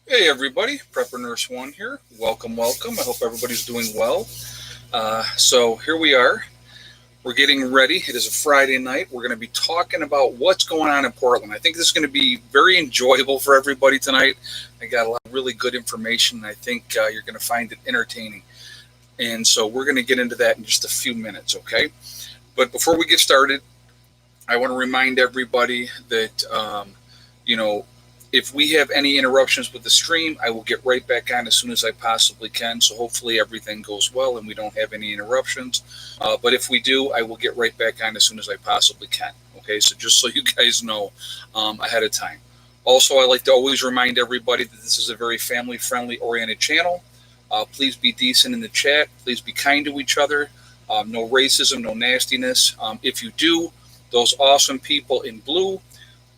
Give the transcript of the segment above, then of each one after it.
Hey everybody, Prepper Nurse One here. Welcome, welcome. I hope everybody's doing well. So here we are. We're getting ready. It is a Friday night. We're going to be talking about what's going on in Portland. I think this is going to be very enjoyable for everybody tonight. I got a lot of really good information. I think you're going to find it entertaining. And so we're going to get into that in just a few minutes, okay? But before we get started, I want to remind everybody that, you know, if we have any interruptions with the stream, I will get right back on as soon as I possibly can. So hopefully everything goes well and we don't have any interruptions. But if we do, I will get right back on as soon as I possibly can. Okay, so just so you guys know ahead of time. Also, I like to always remind everybody that this is a very family friendly oriented channel. Please be decent in the chat. Please be kind to each other. No racism, no nastiness. If you do, those awesome people in blue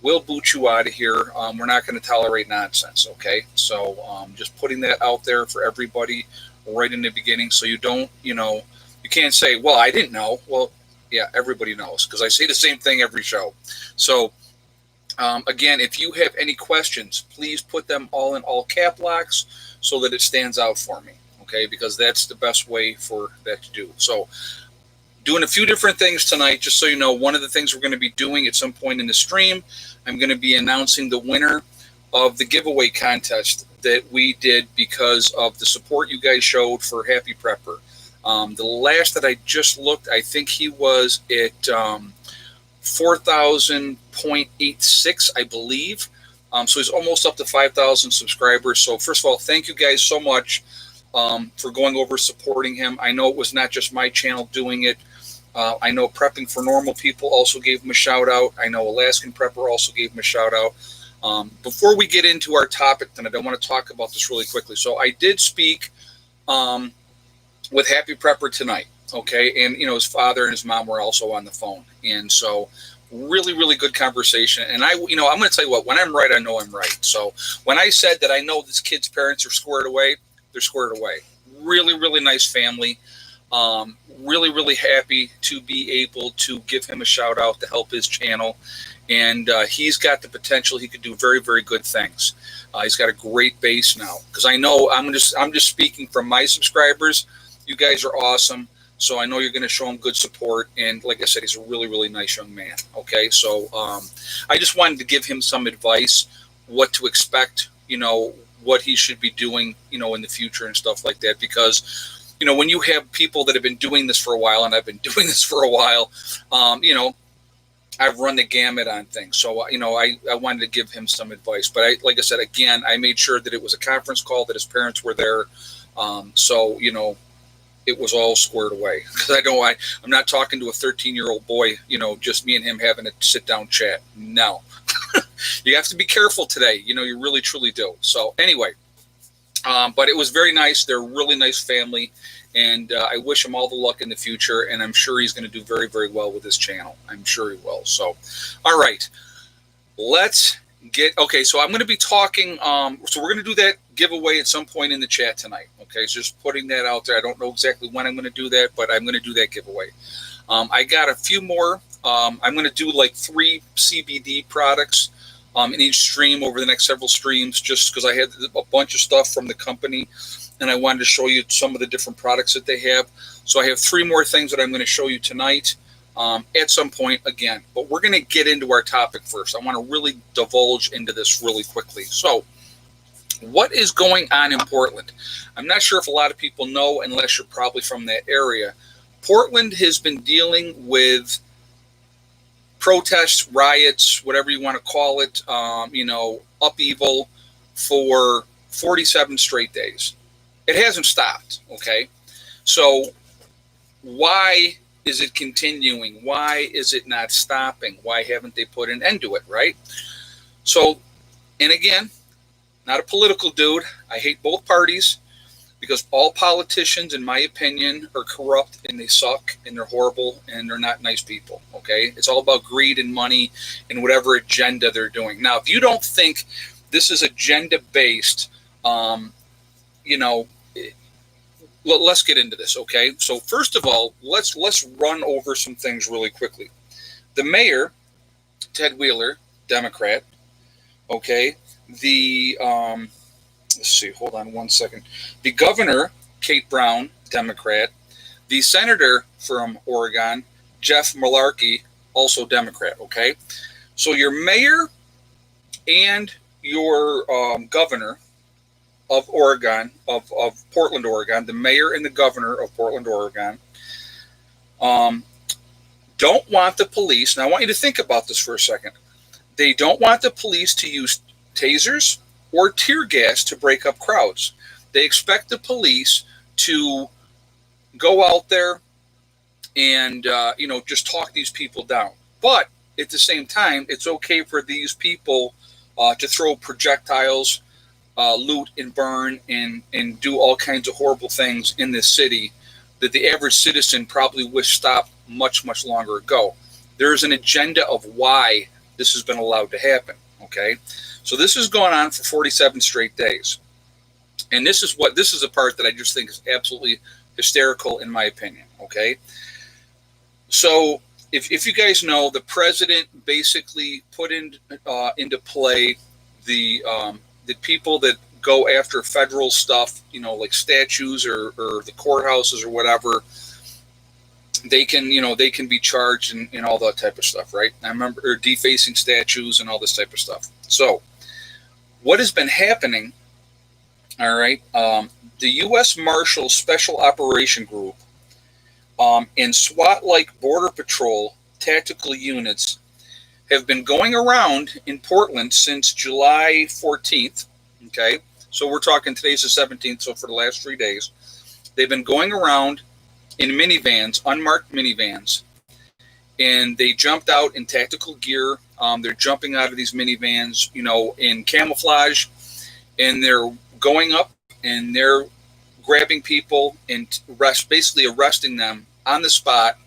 will boot you out of here. We're not going to tolerate nonsense, okay? So just putting that out there for everybody right in the beginning so you don't, you can't say, well, I didn't know. Well, yeah, everybody knows because I say the same thing every show. So again, if you have any questions, please put them all in all cap locks so that it stands out for me, okay? Because that's the best way for that to do. So doing a few different things tonight, just so you know. One of the things we're going to be doing at some point in the stream, I'm going to be announcing the winner of the giveaway contest that we did because of the support you guys showed for Happy Prepper. The last that I just looked, I think he was at 4,000.86, I believe. So he's almost up to 5,000 subscribers. So first of all, thank you guys so much for going over supporting him. I know it was not just my channel doing it. I know Prepping for Normal People also gave him a shout out. I know Alaskan Prepper also gave him a shout out. Before we get into our topic tonight, I want to talk about this really quickly. So I did speak with Happy Prepper tonight, okay? And, his father and his mom were also on the phone. And so really, really good conversation. And I'm going to tell you what, when I'm right, I know I'm right. So when I said that I know this kid's parents are squared away, they're squared away. Really, really nice family. Really, really happy to be able to give him a shout out to help his channel. And he's got the potential. He could do very, very good things. He's got a great base now. Because I know I'm just speaking from my subscribers. You guys are awesome. So I know you're going to show him good support. And like I said, he's a really, really nice young man. Okay, so I just wanted to give him some advice, what to expect, what he should be doing, in the future and stuff like that. Because when you have people that have been doing this for a while, and I've been doing this for a while, I've run the gamut on things. So, I wanted to give him some advice. But like I said, again, I made sure that it was a conference call, that his parents were there. So, it was all squared away. Because I'm not talking to a 13-year-old boy, just me and him having a sit-down chat. No. You have to be careful today. You really, truly do. So, anyway. But it was very nice. They're a really nice family, and I wish him all the luck in the future, and I'm sure he's going to do very, very well with his channel. I'm sure he will. So, all right, let's okay, so I'm going to be talking, so we're going to do that giveaway at some point in the chat tonight, okay? So just putting that out there. I don't know exactly when I'm going to do that, but I'm going to do that giveaway. I got a few more. I'm going to do like 3 CBD products in each stream over the next several streams, just because I had a bunch of stuff from the company and I wanted to show you some of the different products that they have. So I have 3 more things that I'm going to show you tonight at some point again. But we're going to get into our topic first. I want to really divulge into this really quickly. So what is going on in Portland? I'm not sure if a lot of people know, unless you're probably from that area. Portland has been dealing with protests, riots, whatever you want to call it, upheaval for 47 straight days. It hasn't stopped, okay? So why is it continuing? Why is it not stopping? Why haven't they put an end to it, right? So, and again, not a political dude. I hate both parties because all politicians, in my opinion, are corrupt and they suck and they're horrible and they're not nice people, okay? It's all about greed and money and whatever agenda they're doing. Now, if you don't think this is agenda-based, let's get into this, okay? So first of all, let's run over some things really quickly. The mayor, Ted Wheeler, Democrat, okay? The let's see, hold on one second. The governor, Kate Brown, Democrat. The senator from Oregon, Jeff Malarkey, also Democrat. Okay, so your mayor and your governor of Oregon, of Portland, Oregon, the mayor and the governor of Portland, Oregon, don't want the police. Now, I want you to think about this for a second. They don't want the police to use tasers or tear gas to break up crowds. They expect the police to go out there and, just talk these people down. But at the same time, it's okay for these people to throw projectiles, loot and burn and do all kinds of horrible things in this city that the average citizen probably wished stopped much, much longer ago. There is an agenda of why this has been allowed to happen. Okay, so this has gone on for 47 straight days, and this is a part that I just think is absolutely hysterical in my opinion. Okay, so if you guys know, the president basically put into play the people that go after federal stuff, like statues or the courthouses or whatever. They can be charged and all that type of stuff, right? I remember defacing statues and all this type of stuff. So what has been happening, all right, the U.S. Marshals Special Operation Group and SWAT-like Border Patrol tactical units have been going around in Portland since July 14th, okay? So we're talking today's the 17th, so for the last 3 days. They've been going around in minivans, unmarked minivans, and they jumped out in tactical gear. They're jumping out of these minivans, in camouflage, and they're going up and they're grabbing people and basically arresting them on the spot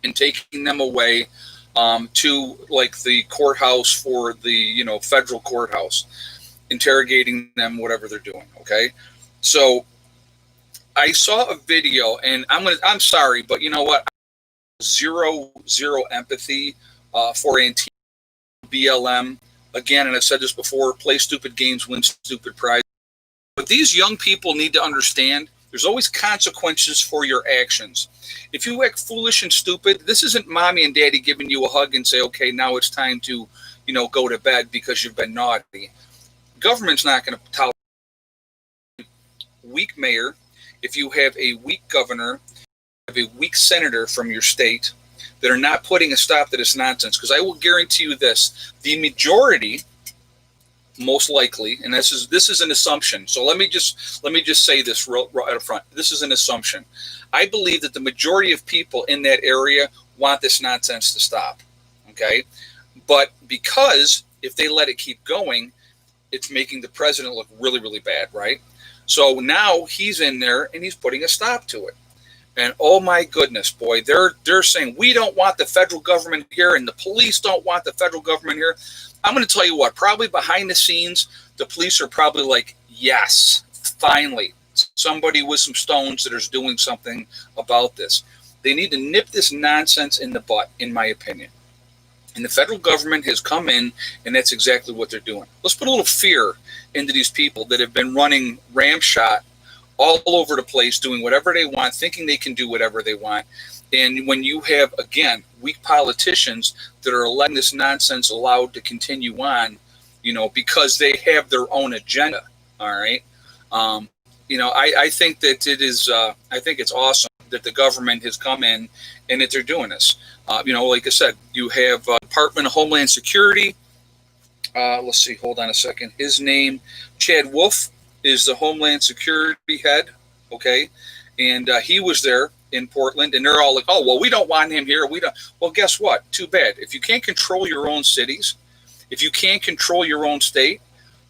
and taking them away to like the courthouse for the federal courthouse, interrogating them, whatever they're doing. Okay, so I saw a video, and I'm sorry, but you know what? Zero empathy for Antifa, BLM. Again, and I've said this before: play stupid games, win stupid prizes. But these young people need to understand there's always consequences for your actions. If you act foolish and stupid, this isn't mommy and daddy giving you a hug and say, okay, now it's time to, go to bed because you've been naughty. Government's not going to tolerate weak mayor. If you have a weak governor, have a weak senator from your state that are not putting a stop to this nonsense, because I will guarantee you this, the majority, most likely, and this is an assumption. So let me just say this right up front. This is an assumption. I believe that the majority of people in that area want this nonsense to stop. Okay, but because if they let it keep going, it's making the president look really, really bad, right? So now he's in there and he's putting a stop to it. And oh my goodness, boy, they're saying we don't want the federal government here, and the police don't want the federal government here. I'm going to tell you what, probably behind the scenes, the police are probably like, yes, finally, somebody with some stones that is doing something about this. They need to nip this nonsense in the butt, in my opinion. And the federal government has come in, and that's exactly what they're doing. Let's put a little fear into these people that have been running ramshot all over the place, doing whatever they want, thinking they can do whatever they want. And when you have, again, weak politicians that are letting this nonsense allowed to continue on, because they have their own agenda, all right? I think that it is, I think it's awesome that the government has come in and that they're doing this. Like I said, you have Department of Homeland Security. Let's see, hold on a second. His name, Chad Wolf, is the Homeland Security head, okay? And he was there in Portland, and they're all like, oh, well, we don't want him here. We don't. Well, guess what? Too bad. If you can't control your own cities, if you can't control your own state,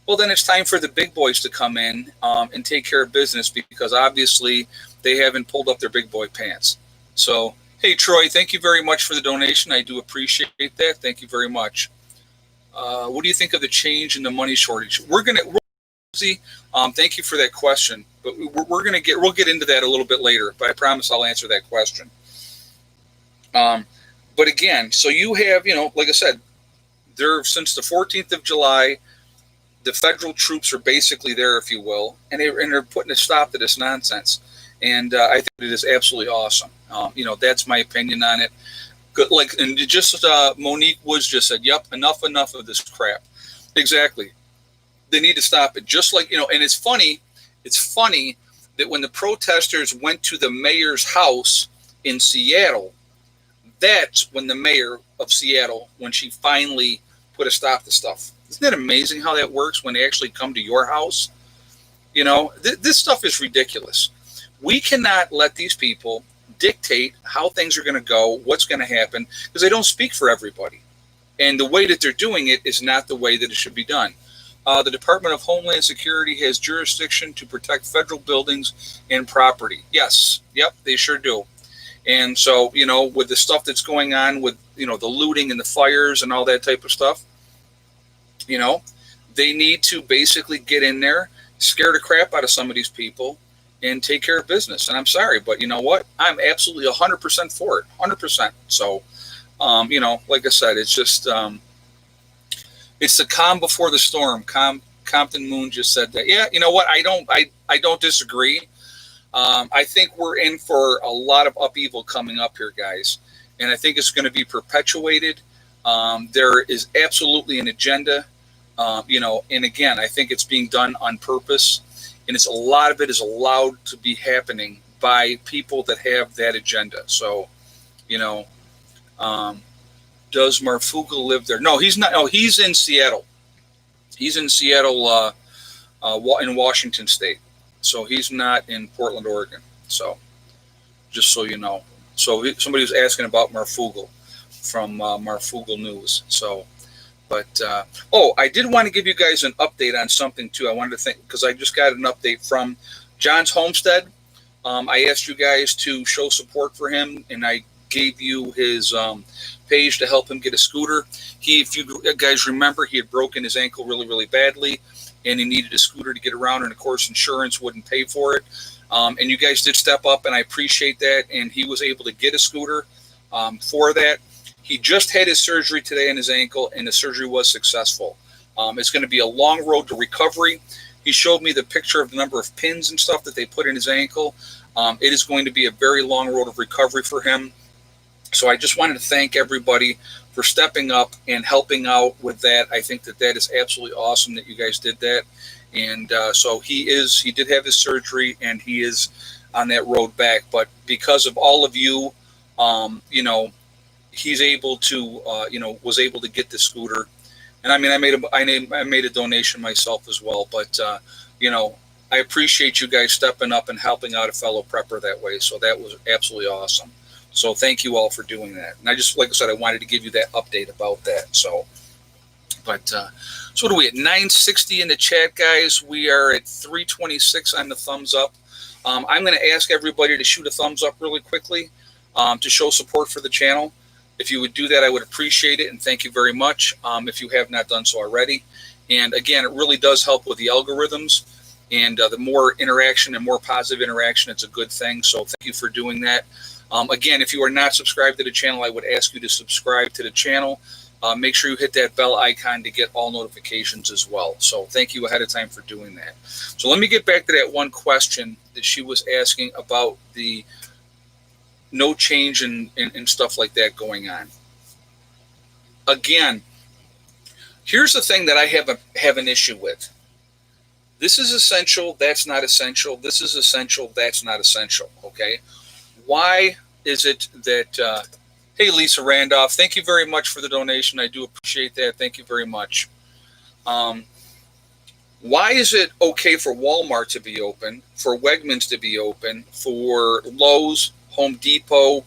well, then it's time for the big boys to come in and take care of business, because obviously they haven't pulled up their big boy pants. So, hey, Troy, thank you very much for the donation. I do appreciate that. Thank you very much. What do you think of the change in the money shortage? Thank you for that question, but we'll get into that a little bit later. But I promise I'll answer that question. But again, so you have, like I said, there since the 14th of July, the federal troops are basically there, if you will, and they're putting a stop to this nonsense. And I think it is absolutely awesome. That's my opinion on it. Good, and just Monique Woods just said, "Yep, enough of this crap." Exactly. They need to stop it. Just like, and it's funny that when the protesters went to the mayor's house in Seattle, that's when the mayor of Seattle, when she finally put a stop to stuff. Isn't that amazing how that works when they actually come to your house? This stuff is ridiculous. We cannot let these people dictate how things are going to go, what's going to happen, because they don't speak for everybody. And the way that they're doing it is not the way that it should be done. The Department of Homeland Security has jurisdiction to protect federal buildings and property. Yes, yep, they sure do. And so, with the stuff that's going on with, the looting and the fires and all that type of stuff, they need to basically get in there, scare the crap out of some of these people, and take care of business. And I'm sorry, but you know what? I'm absolutely 100% for it, 100%. So, like I said, it's just... it's the calm before the storm. Compton Moon just said that. Yeah, you know what? I don't disagree. I think we're in for a lot of upheaval coming up here, guys, and I think it's going to be perpetuated. There is absolutely an agenda, and again, I think it's being done on purpose, and a lot of it is allowed to be happening by people that have that agenda. So, does Marfugel live there? No, he's not. No, he's in Seattle. He's in Seattle, in Washington State. So he's not in Portland, Oregon. So, just so you know. So somebody was asking about Marfugel from Marfugel News. So, but I did want to give you guys an update on something too. I wanted to think because I just got an update from John's Homestead. I asked you guys to show support for him, and I gave you his page to help him get a scooter. If you guys remember, he had broken his ankle really, really badly, and he needed a scooter to get around, and of course insurance wouldn't pay for it. And you guys did step up, and I appreciate that, and he was able to get a scooter for that. He just had his surgery today on his ankle, and the surgery was successful. It's going to be a long road to recovery. He showed me the picture of the number of pins and stuff that they put in his ankle. It is going to be a very long road of recovery for him. So I just wanted to thank everybody for stepping up and helping out with that. I think that is absolutely awesome that you guys did that. And so he did have his surgery, and he is on that road back. But because of all of you, he's able to, was able to get the scooter. And I mean, I made a donation myself as well. But, I appreciate you guys stepping up and helping out a fellow prepper that way. So that was absolutely awesome. So thank you all for doing that. And I just, like I said, I wanted to give you that update about that. So, but, so what are we at? 960 in the chat, guys. We are at 326 on the thumbs up. I'm going to ask everybody to shoot a thumbs up really quickly to show support for the channel. If you would do that, I would appreciate it. And thank you very much if you have not done so already. And again, it really does help with the algorithms. And the more interaction and more positive interaction, it's a good thing. So thank you for doing that. Again, if you are not subscribed to the channel, I would ask you to subscribe to the channel. Make sure you hit that bell icon to get all notifications as well. So thank you ahead of time for doing that. So let me get back to that one question that she was asking about the no change and stuff like that going on. Again, here's the thing that I have an issue with. This is essential, that's not essential. This is essential, that's not essential, okay? Why is it that, hey, Lisa Randolph, thank you very much for the donation. I do appreciate that. Thank you very much. Why is it okay for Walmart to be open, for Wegmans to be open, for Lowe's, Home Depot,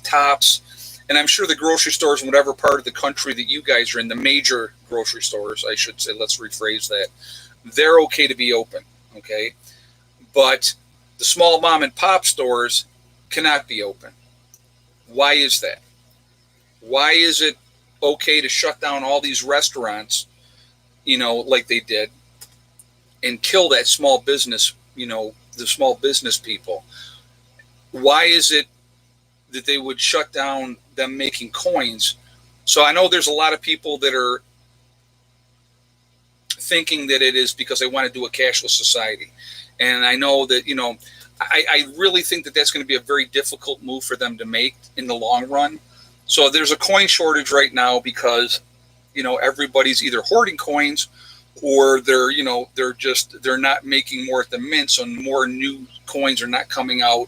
Tops, and I'm sure the grocery stores in whatever part of the country that you guys are in, the major grocery stores, I should say, let's rephrase that, they're okay to be open, okay? But the small mom and pop stores cannot be open. Why is that? Why is it okay to shut down all these restaurants, like they did, and kill that small business, the small business people? Why is it that they would shut down them making coins? So I know there's a lot of people that are thinking that it is because they want to do a cashless society. And I know that, I really think that that's going to be a very difficult move for them to make in the long run. So there's a coin shortage right now because, everybody's either hoarding coins or they're not making more at the mint. So more new coins are not coming out,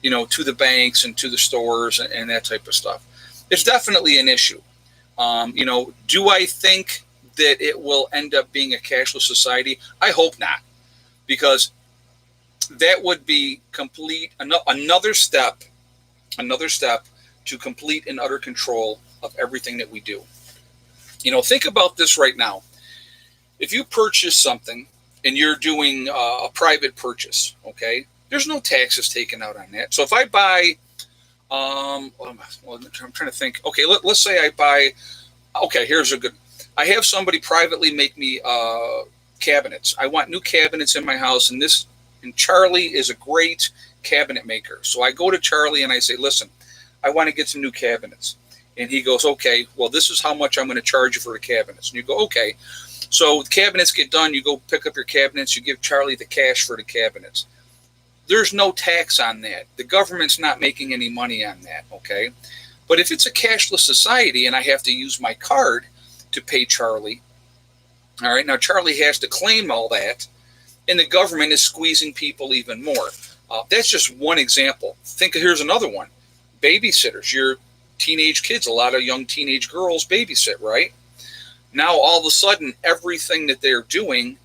to the banks and to the stores and that type of stuff. It's definitely an issue. Do I think that it will end up being a cashless society? I hope not, because that would be another step to complete and utter control of everything that we do. Think about this right now. If you purchase something and you're doing a private purchase, okay, there's no taxes taken out on that. So if I buy, I'm trying to think. Okay, let's say I buy. Okay, I have somebody privately make me cabinets. I want new cabinets in my house, and Charlie is a great cabinet maker. So I go to Charlie and I say, listen, I want to get some new cabinets. And he goes, okay, well, this is how much I'm going to charge you for the cabinets. And you go, okay. So the cabinets get done. You go pick up your cabinets. You give Charlie the cash for the cabinets. There's no tax on that. The government's not making any money on that, okay? But if it's a cashless society and I have to use my card to pay Charlie, all right, now Charlie has to claim all that, and the government is squeezing people even more. That's just one example. Here's another one. Babysitters. Your teenage kids, a lot of young teenage girls babysit, right? Now, all of a sudden, everything that they're doing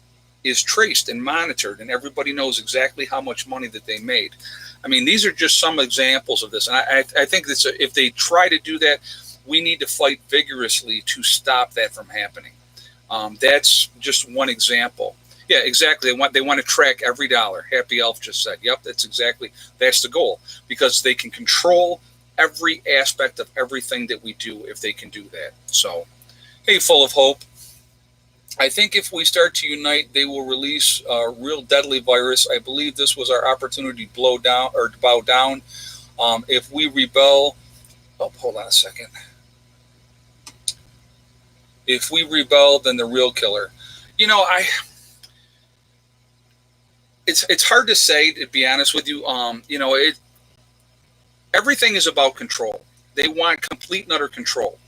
is traced and monitored, and everybody knows exactly how much money that they made. I mean, these are just some examples of this. And I think that if they try to do that, we need to fight vigorously to stop that from happening. That's just one example. Yeah, exactly. They want to track every dollar. Happy Elf just said, yep, that's the goal, because they can control every aspect of everything that we do if they can do that. So, hey, full of hope. I think if we start to unite, they will release a real deadly virus. I believe this was our opportunity to bow down. If we rebel, hold on a second. If we rebel, then the real killer. It's hard to say, to be honest with you. Everything is about control. They want complete and utter control.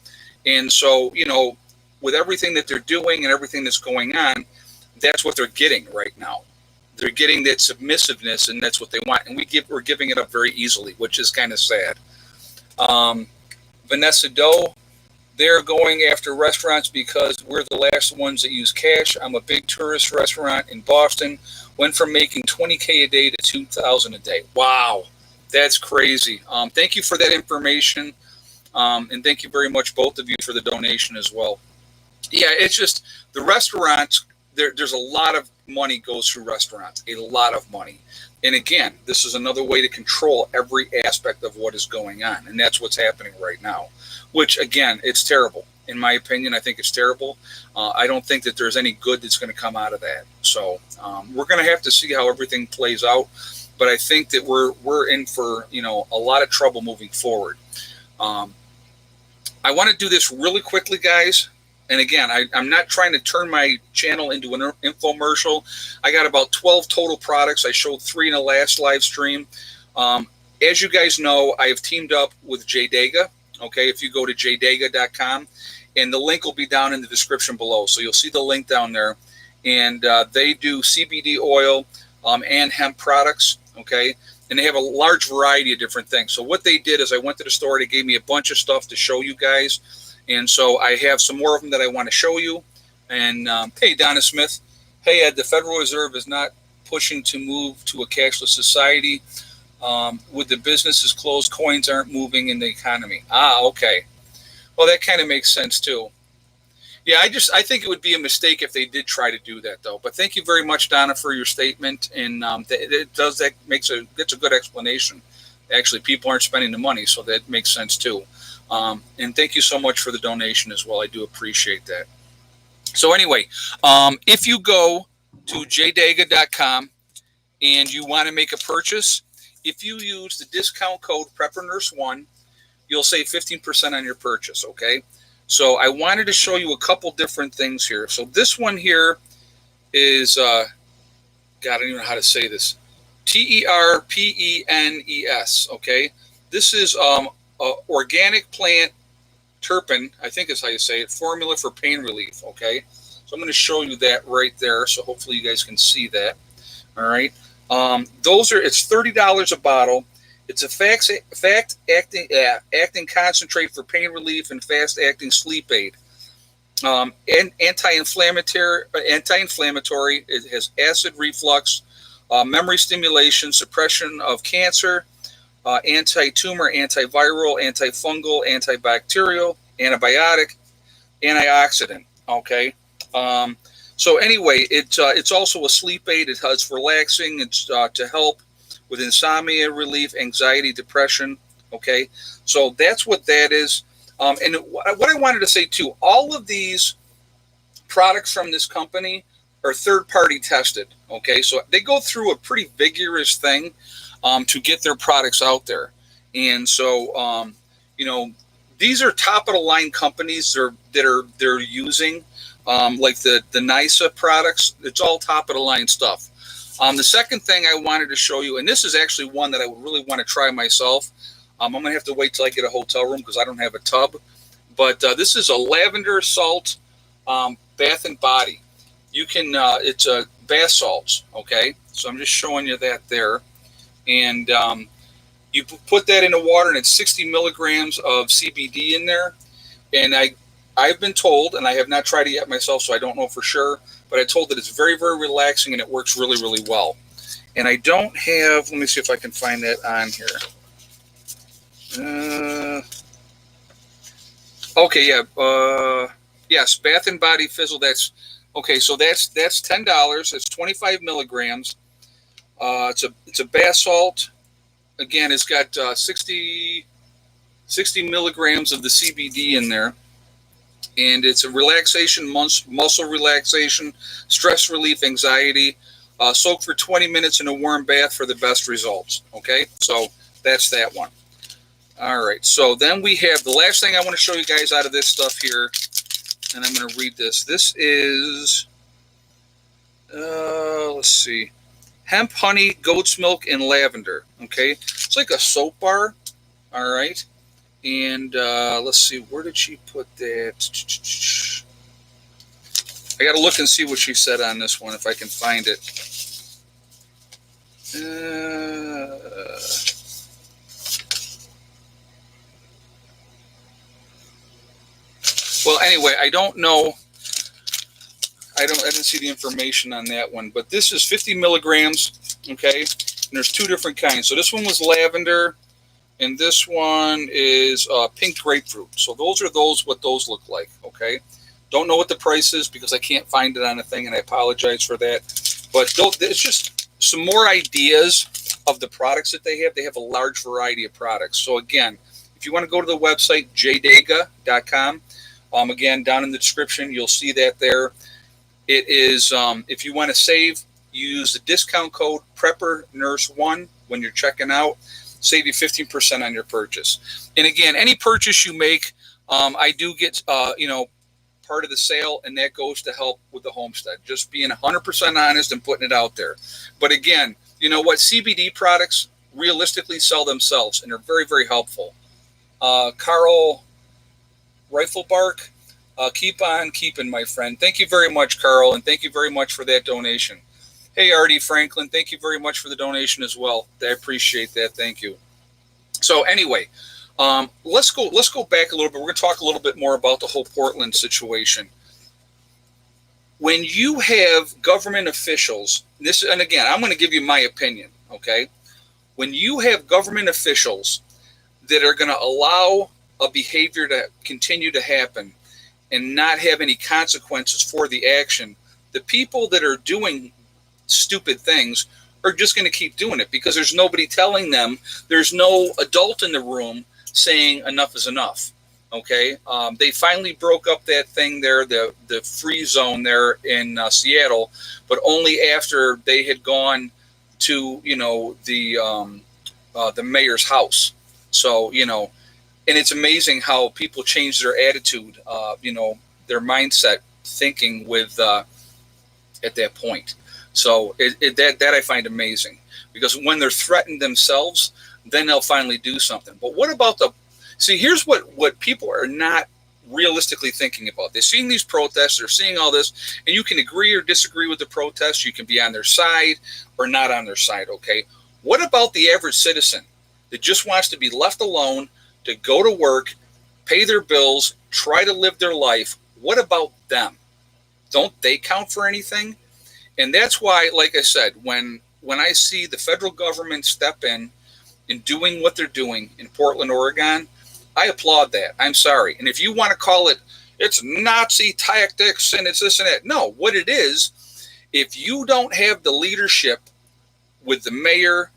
And so, with everything that they're doing and everything that's going on, that's what they're getting right now. They're getting that submissiveness, and that's what they want. And we're giving it up very easily, which is kind of sad. Vanessa Doe, they're going after restaurants because we're the last ones that use cash. I'm a big tourist restaurant in Boston. Went from making $20K a day to $2,000 a day. Wow, that's crazy. Thank you for that information. And thank you very much, both of you, for the donation as well. Yeah, it's just the restaurants, there's a lot of money goes through restaurants, a lot of money. And again, this is another way to control every aspect of what is going on. And that's what's happening right now, which, again, it's terrible. In my opinion, I think it's terrible. I don't think that there's any good that's going to come out of that. So we're going to have to see how everything plays out. But I think that we're in for, a lot of trouble moving forward. I want to do this really quickly, guys. And again, I'm not trying to turn my channel into an infomercial. I got about 12 total products. I showed 3 in the last live stream. As you guys know, I have teamed up with JDega. Okay, if you go to jdega.com, and the link will be down in the description below. So you'll see the link down there. And they do CBD oil and hemp products. Okay, and they have a large variety of different things. So what they did is I went to the store. They gave me a bunch of stuff to show you guys. And so I have some more of them that I want to show you. And hey, Donna Smith. Hey, Ed, the Federal Reserve is not pushing to move to a cashless society. With the businesses closed, coins aren't moving in the economy. Okay. Well, that kind of makes sense, too. Yeah, I think it would be a mistake if they did try to do that, though. But thank you very much, Donna, for your statement. And it's a good explanation. Actually, people aren't spending the money, so that makes sense, too. And thank you so much for the donation as well. I do appreciate that. So anyway, if you go to jdega.com and you want to make a purchase, if you use the discount code PrepperNurse1, you'll save 15% on your purchase, okay? So I wanted to show you a couple different things here. So this one here is, God, I don't even know how to say this, terpenes, okay? This is organic plant terpene, I think is how you say it, formula for pain relief, okay? So I'm going to show you that right there, so hopefully you guys can see that, all right? It's $30 a bottle. It's a acting concentrate for pain relief and fast-acting sleep aid. And anti-inflammatory. It has acid reflux, memory stimulation, suppression of cancer, anti-tumor, antiviral, antifungal, antibacterial, antibiotic, antioxidant. Okay. So anyway, it's also a sleep aid. It's relaxing. It's to help with insomnia relief, anxiety, depression. Okay. So that's what that is. And what I wanted to say too, all of these products from this company are third-party tested. Okay, so they go through a pretty vigorous thing to get their products out there. And so, these are top-of-the-line companies they're using, like the NISA products. It's all top-of-the-line stuff. The second thing I wanted to show you, and this is actually one that I would really want to try myself. I'm going to have to wait till I get a hotel room because I don't have a tub. But this is a lavender salt bath and body. You can, it's a bath salts, okay? So I'm just showing you that there. And you put that in the water, and it's 60 milligrams of CBD in there. And I've been told, and I have not tried it yet myself, so I don't know for sure, but I told that it's very, very relaxing, and it works really, really well. And I don't have, let me see if I can find that on here. Okay, yeah. Yes, Bath and Body Fizzle. That's okay. So that's $10. It's 25 milligrams. It's a bath salt. Again, it's got 60 milligrams of the CBD in there, and it's a relaxation, muscle relaxation, stress relief, anxiety. Soak for 20 minutes in a warm bath for the best results. Okay, so that's that one. All right, so then we have the last thing I want to show you guys out of this stuff here, and I'm going to read this. This is, let's see, hemp, honey, goat's milk, and lavender. Okay, it's like a soap bar. All right, and let's see, where did she put that? I got to look and see what she said on this one if I can find it. Well, anyway, I don't know. I didn't see the information on that one, but this is 50 milligrams. Okay, and there's two different kinds. So this one was lavender, and this one is pink grapefruit. So those are what those look like. Okay, don't know what the price is because I can't find it on a thing, and I apologize for that. But it's just some more ideas of the products that they have. They have a large variety of products. So again, if you want to go to the website jdega.com. Again, down in the description, you'll see that there. It is, if you want to save, use the discount code PrepperNurse1 when you're checking out. Save you 15% on your purchase. And again, any purchase you make, I do get, part of the sale, and that goes to help with the homestead. Just being 100% honest and putting it out there. But again, you know what? CBD products realistically sell themselves, and they're very, very helpful. Carl Riflebark, keep on keeping, my friend. Thank you very much, Carl, and thank you very much for that donation. Hey, Artie Franklin, thank you very much for the donation as well. I appreciate that. Thank you. So anyway, let's go back a little bit. We're going to talk a little bit more about the whole Portland situation. When you have government officials, and again, I'm going to give you my opinion, okay? When you have government officials that are going to allow a behavior to continue to happen and not have any consequences for the action, the people that are doing stupid things are just going to keep doing it because there's nobody telling them. There's no adult in the room saying enough is enough. Okay, they finally broke up that thing there, the free zone there in Seattle, but only after they had gone to the mayor's house. So and it's amazing how people change their attitude, their mindset, thinking with at that point. So that I find amazing, because when they're threatened themselves, then they'll finally do something. But what about here's what people are not realistically thinking about. They're seeing these protests, they're seeing all this, and you can agree or disagree with the protests. You can be on their side or not on their side, okay? What about the average citizen that just wants to be left alone, to go to work, pay their bills, try to live their life? What about them? Don't they count for anything? And that's why, like I said, when I see the federal government step in doing what they're doing in Portland, Oregon, I applaud that. I'm sorry. And if you want to call it's Nazi tactics and it's this and that, no, what it is, if you don't have the leadership with the mayor,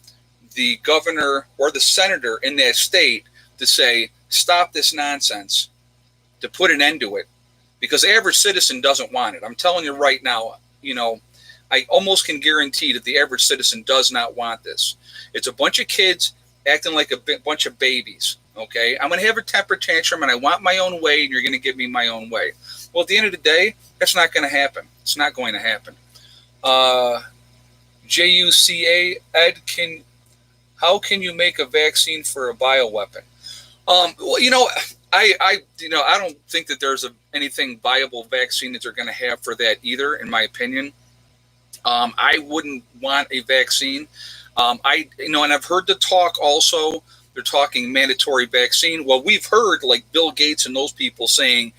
the governor, or the senator in that state to say, stop this nonsense, to put an end to it, because the average citizen doesn't want it. I'm telling you right now, I almost can guarantee that the average citizen does not want this. It's a bunch of kids acting like a bunch of babies, okay? I'm going to have a temper tantrum, and I want my own way, and you're going to give me my own way. Well, at the end of the day, that's not going to happen. It's not going to happen. JUCA, Ed, how can you make a vaccine for a bioweapon? Well, I don't think that there's anything viable vaccine that they're going to have for that either, in my opinion. I wouldn't want a vaccine. And I've heard the talk also. They're talking mandatory vaccine. Well, we've heard like Bill Gates and those people saying,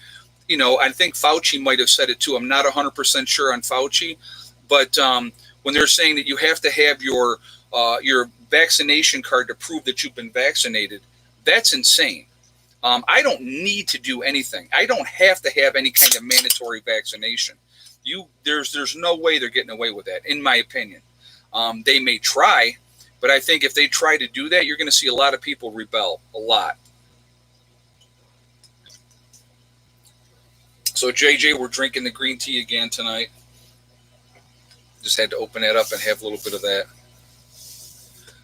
I think Fauci might have said it too. I'm not 100% sure on Fauci, but when they're saying that you have to have your vaccination card to prove that you've been vaccinated, that's insane. I don't need to do anything. I don't have to have any kind of mandatory vaccination. There's no way they're getting away with that, in my opinion. They may try, but I think if they try to do that, you're going to see a lot of people rebel, a lot. So JJ, we're drinking the green tea again tonight. Just had to open that up and have a little bit of that.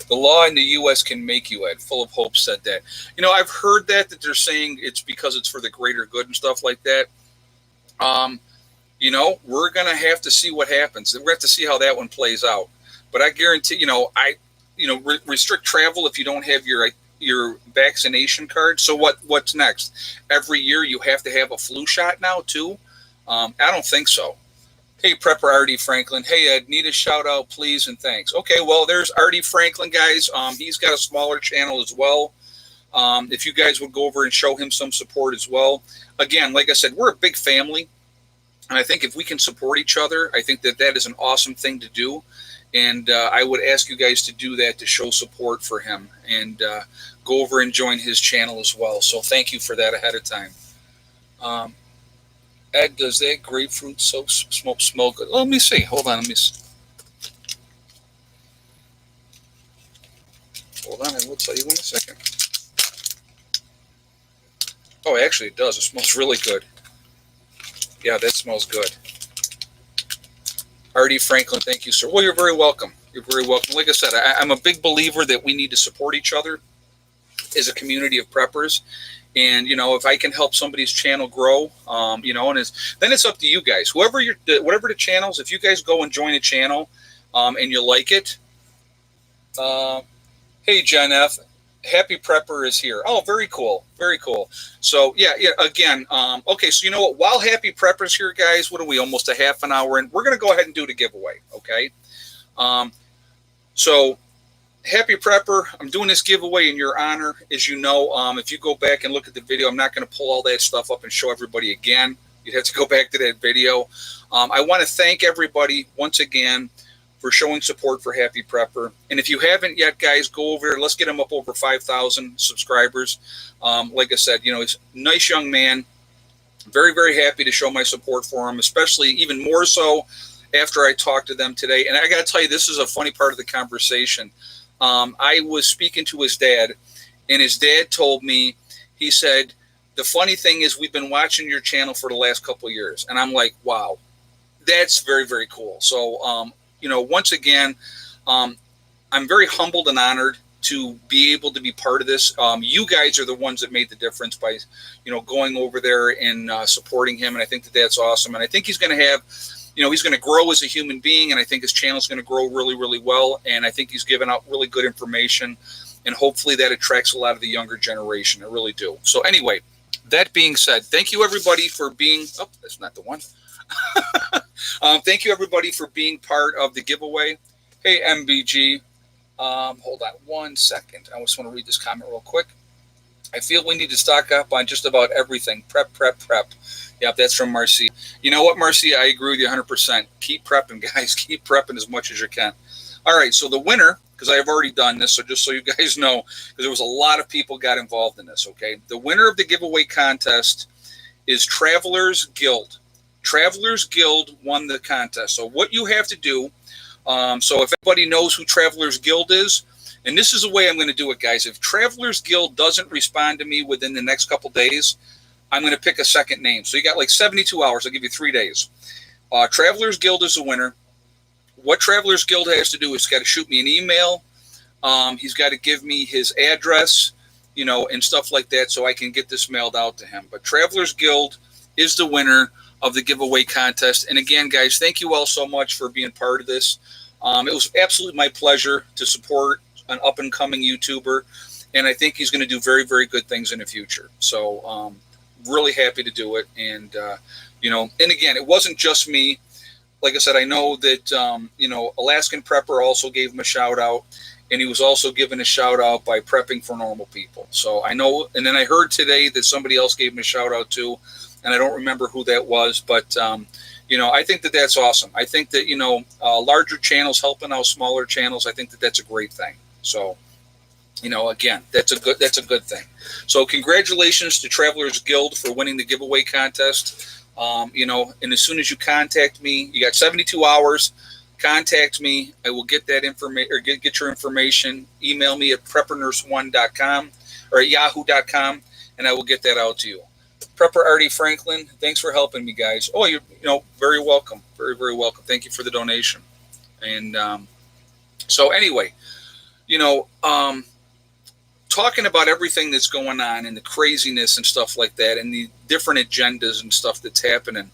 The law in the U.S. can make you, Ed. Full of Hope said that. I've heard that they're saying it's because it's for the greater good and stuff like that. We're going to have to see what happens. We're going to have to see how that one plays out. But I guarantee, restrict travel if you don't have your vaccination card. So what's next? Every year you have to have a flu shot now too? I don't think so. Hey, Prepper Artie Franklin. Hey, Ed, need a shout out, please, and thanks. Okay, well, there's Artie Franklin, guys. He's got a smaller channel as well. If you guys would go over and show him some support as well. Again, like I said, we're a big family. And I think if we can support each other, I think that is an awesome thing to do. And I would ask you guys to do that, to show support for him, and go over and join his channel as well. So thank you for that ahead of time. Ed, does that grapefruit soap smoke smell good? Let me see. Hold on. Hold on, and we'll tell you in a second. Oh, actually, it does. It smells really good. Yeah, that smells good. Artie Franklin, thank you, sir. Well, you're very welcome. You're very welcome. Like I said, I'm a big believer that we need to support each other as a community of preppers. And, if I can help somebody's channel grow, and then it's up to you guys. Whatever the channels, if you guys go and join a channel and you like it. Hey, Jen F. Happy Prepper is here. Oh, very cool. Very cool. So, yeah, again, okay, so you know what? While Happy Prepper's here, guys, what are we, almost a half an hour in? We're going to go ahead and do the giveaway, okay? So, Happy Prepper, I'm doing this giveaway in your honor. As you know, if you go back and look at the video, I'm not going to pull all that stuff up and show everybody again. You'd have to go back to that video. I want to thank everybody once again for showing support for Happy Prepper. And if you haven't yet, guys, go over there. Let's get him up over 5,000 subscribers. Like I said, he's a nice young man. Very, very happy to show my support for him, especially even more so after I talked to them today. And I got to tell you, this is a funny part of the conversation. I was speaking to his dad, and his dad told me, he said, the funny thing is we've been watching your channel for the last couple of years. And I'm like, wow, that's very, very cool. So, once again, I'm very humbled and honored to be able to be part of this. You guys are the ones that made the difference by, going over there and supporting him. And I think that that's awesome. And I think he's going to have he's going to grow as a human being, and I think his channel is going to grow really, really well. And I think he's giving out really good information, and hopefully that attracts a lot of the younger generation. I really do. So anyway, that being said, thank you everybody for being. Oh, that's not the one. Thank you everybody for being part of the giveaway. Hey MBG, hold on 1 second. I just want to read this comment real quick. I feel we need to stock up on just about everything. Prep. Yep, that's from Marcy. You know what, Marcy? I agree with you 100%. Keep prepping, guys. Keep prepping as much as you can. All right, so the winner, because I have already done this, so just so you guys know, because there was a lot of people got involved in this, okay? The winner of the giveaway contest is Travelers Guild. Travelers Guild won the contest. So what you have to do, so if everybody knows who Travelers Guild is, and this is the way I'm going to do it, guys. If Travelers Guild doesn't respond to me within the next couple days, I'm going to pick a second name. So you got like 72 hours. I'll give you 3 days. Travelers Guild is the winner. What Travelers Guild has to do is got to shoot me an email. He's got to give me his address, and stuff like that so I can get this mailed out to him. But Travelers Guild is the winner of the giveaway contest. And again, guys, thank you all so much for being part of this. It was absolutely my pleasure to support an up-and-coming YouTuber, and I think he's going to do very, very good things in the future. So really happy to do it. And, and again, it wasn't just me. Like I said, I know that, Alaskan Prepper also gave him a shout-out, and he was also given a shout-out by Prepping for Normal People. So I know, and then I heard today that somebody else gave him a shout-out too, and I don't remember who that was, but, I think that that's awesome. I think that, larger channels helping out smaller channels, I think that that's a great thing. So, again, that's a good thing. So congratulations to Travelers Guild for winning the giveaway contest. And as soon as you contact me, you got 72 hours, contact me. I will get that information or get your information. Email me at preppernurse1.com or at yahoo.com, and I will get that out to you. Prepper Artie Franklin, thanks for helping me, guys. Oh, you're very welcome. Very, very welcome. Thank you for the donation. And so anyway, talking about everything that's going on and the craziness and stuff like that and the different agendas and stuff that's happening.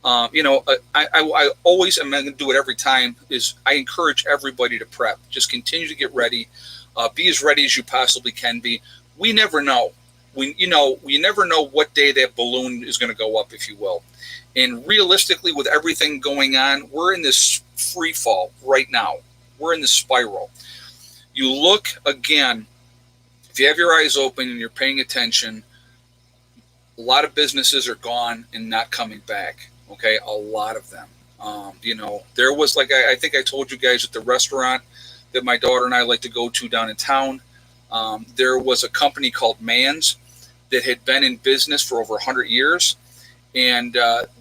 I always, I'm going to do it every time, is I encourage everybody to prep. Just continue to get ready. Be as ready as you possibly can be. We never know. We never know what day that balloon is going to go up, if you will. And realistically, with everything going on, we're in this free fall right now. We're in this spiral. You look again, if you have your eyes open and you're paying attention, a lot of businesses are gone and not coming back. Okay, a lot of them. There was, like I think I told you guys, at the restaurant that my daughter and I like to go to down in town, there was a company called Mann's that had been in business for over 100 years. And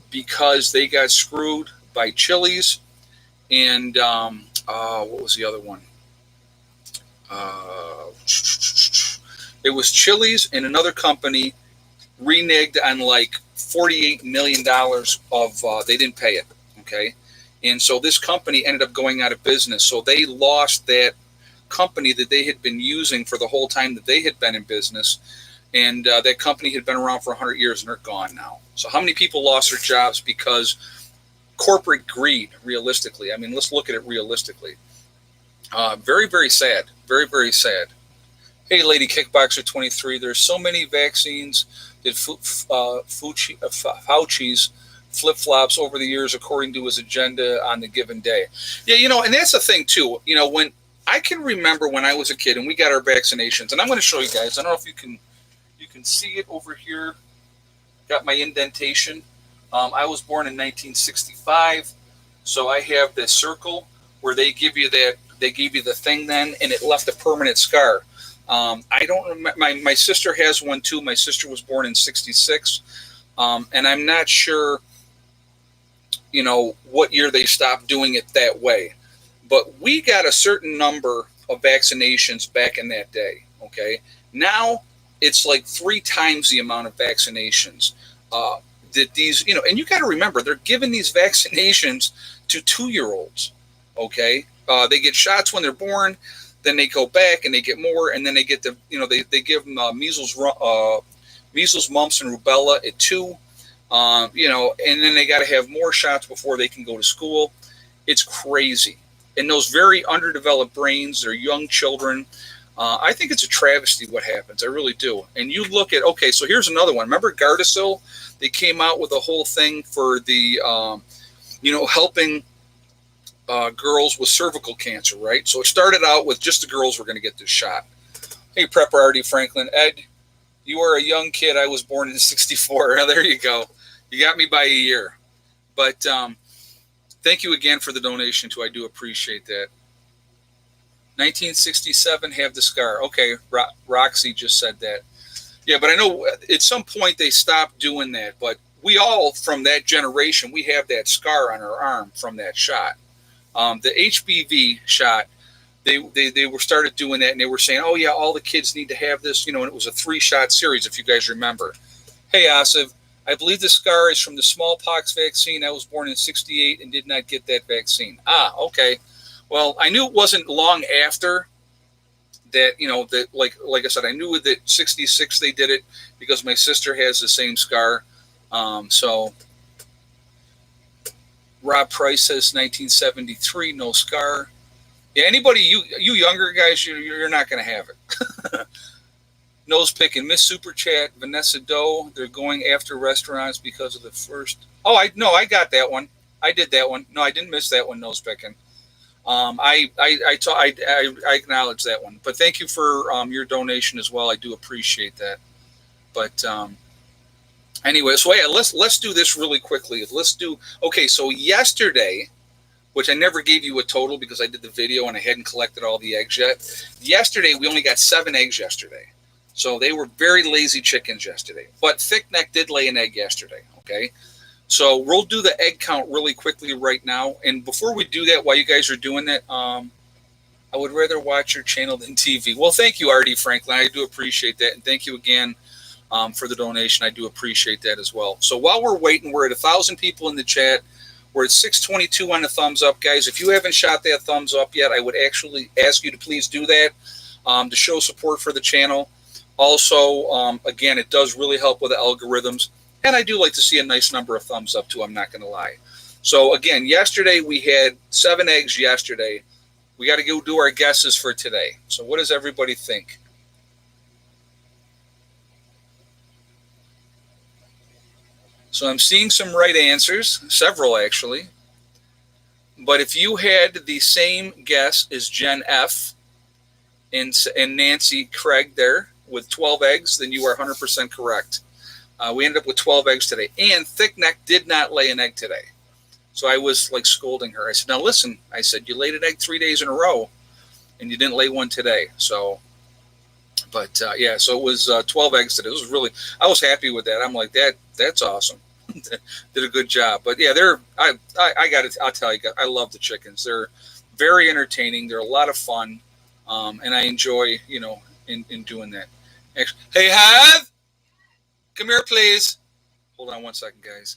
because they got screwed by Chili's and what was the other one? It was Chili's and another company reneged on like $48 million of, they didn't pay it. Okay. And so this company ended up going out of business. So they lost that company that they had been using for the whole time that they had been in business. And that company had been around for 100 years and they're gone now. So how many people lost their jobs because corporate greed, realistically? I mean, let's look at it realistically. Very, very sad. Very, very sad. Hey, Lady Kickboxer 23, there's so many vaccines that Fauci's flip-flops over the years according to his agenda on the given day. Yeah, and that's the thing, too. When I can remember when I was a kid and we got our vaccinations, and I'm going to show you guys. I don't know if you can see it over here. Got my indentation. I was born in 1965, so I have this circle where they give you that. They gave you the thing then, and it left a permanent scar. I don't remember. My sister has one too. My sister was born in 66, and I'm not sure, what year they stopped doing it that way. But we got a certain number of vaccinations back in that day. Okay, now it's like 3 times the amount of vaccinations that these, and you got to remember, they're giving these vaccinations to 2-year-olds. Okay, they get shots when they're born, then they go back and they get more, and then they get the, they give them measles, mumps, and rubella at 2. And then they got to have more shots before they can go to school. It's crazy. And those very underdeveloped brains, they're young children. I think it's a travesty what happens. I really do. And you look at, okay, so here's another one. Remember Gardasil? They came out with a whole thing for the, helping girls with cervical cancer, right? So it started out with just the girls were going to get this shot. Hey, Prepper Artie Franklin. Ed, you are a young kid. I was born in '64. There you go. You got me by a year. But thank you again for the donation, too. I do appreciate that. 1967, have the scar. Okay, Roxy just said that. Yeah, but I know at some point they stopped doing that. But we all, from that generation, we have that scar on our arm from that shot. The HPV shot, they were started doing that, and they were saying, oh, yeah, all the kids need to have this, and it was a 3-shot series, if you guys remember. Hey, Asif, I believe the scar is from the smallpox vaccine. I was born in '68 and did not get that vaccine. Ah, okay. Well, I knew it wasn't long after that, that like I said, I knew that '66 they did it because my sister has the same scar. So Rob Price says 1973, no scar. Yeah, anybody, you younger guys, you're not going to have it. Nose picking, Miss Super Chat, Vanessa Doe. They're going after restaurants because of the first. Oh, I got that one. I did that one. No, I didn't miss that one. Nose picking. I acknowledge that one. But thank you for your donation as well. I do appreciate that. But anyway, so yeah, let's do this really quickly. Okay. So yesterday, which I never gave you a total because I did the video and I hadn't collected all the eggs yet. Yesterday, we only got 7 eggs yesterday. So they were very lazy chickens yesterday. But Thick Neck did lay an egg yesterday, okay? So we'll do the egg count really quickly right now. And before we do that, while you guys are doing that, I would rather watch your channel than TV. Well, thank you, Artie Franklin. I do appreciate that. And thank you again for the donation. I do appreciate that as well. So while we're waiting, we're at 1,000 people in the chat. We're at 622 on the thumbs up, guys. If you haven't shot that thumbs up yet, I would actually ask you to please do that to show support for the channel. Also, again, it does really help with the algorithms. And I do like to see a nice number of thumbs up, too. I'm not going to lie. So, again, yesterday we had 7 eggs yesterday. We got to go do our guesses for today. So what does everybody think? So I'm seeing some right answers, several actually. But if you had the same guess as Jen F. and Nancy Craig there with 12 eggs, then you are 100% correct. We ended up with 12 eggs today. And Thick Neck did not lay an egg today. So I was like scolding her. I said, now listen, I said, you laid an egg 3 days in a row and you didn't lay one today. So, but yeah, so it was 12 eggs today. It was really, I was happy with that. I'm like, that's awesome. Did a good job. But yeah, I got it. I'll tell you, I love the chickens. They're very entertaining. They're a lot of fun. And I enjoy, in doing that. Actually, hey, Hav, come here, please. Hold on 1 second, guys.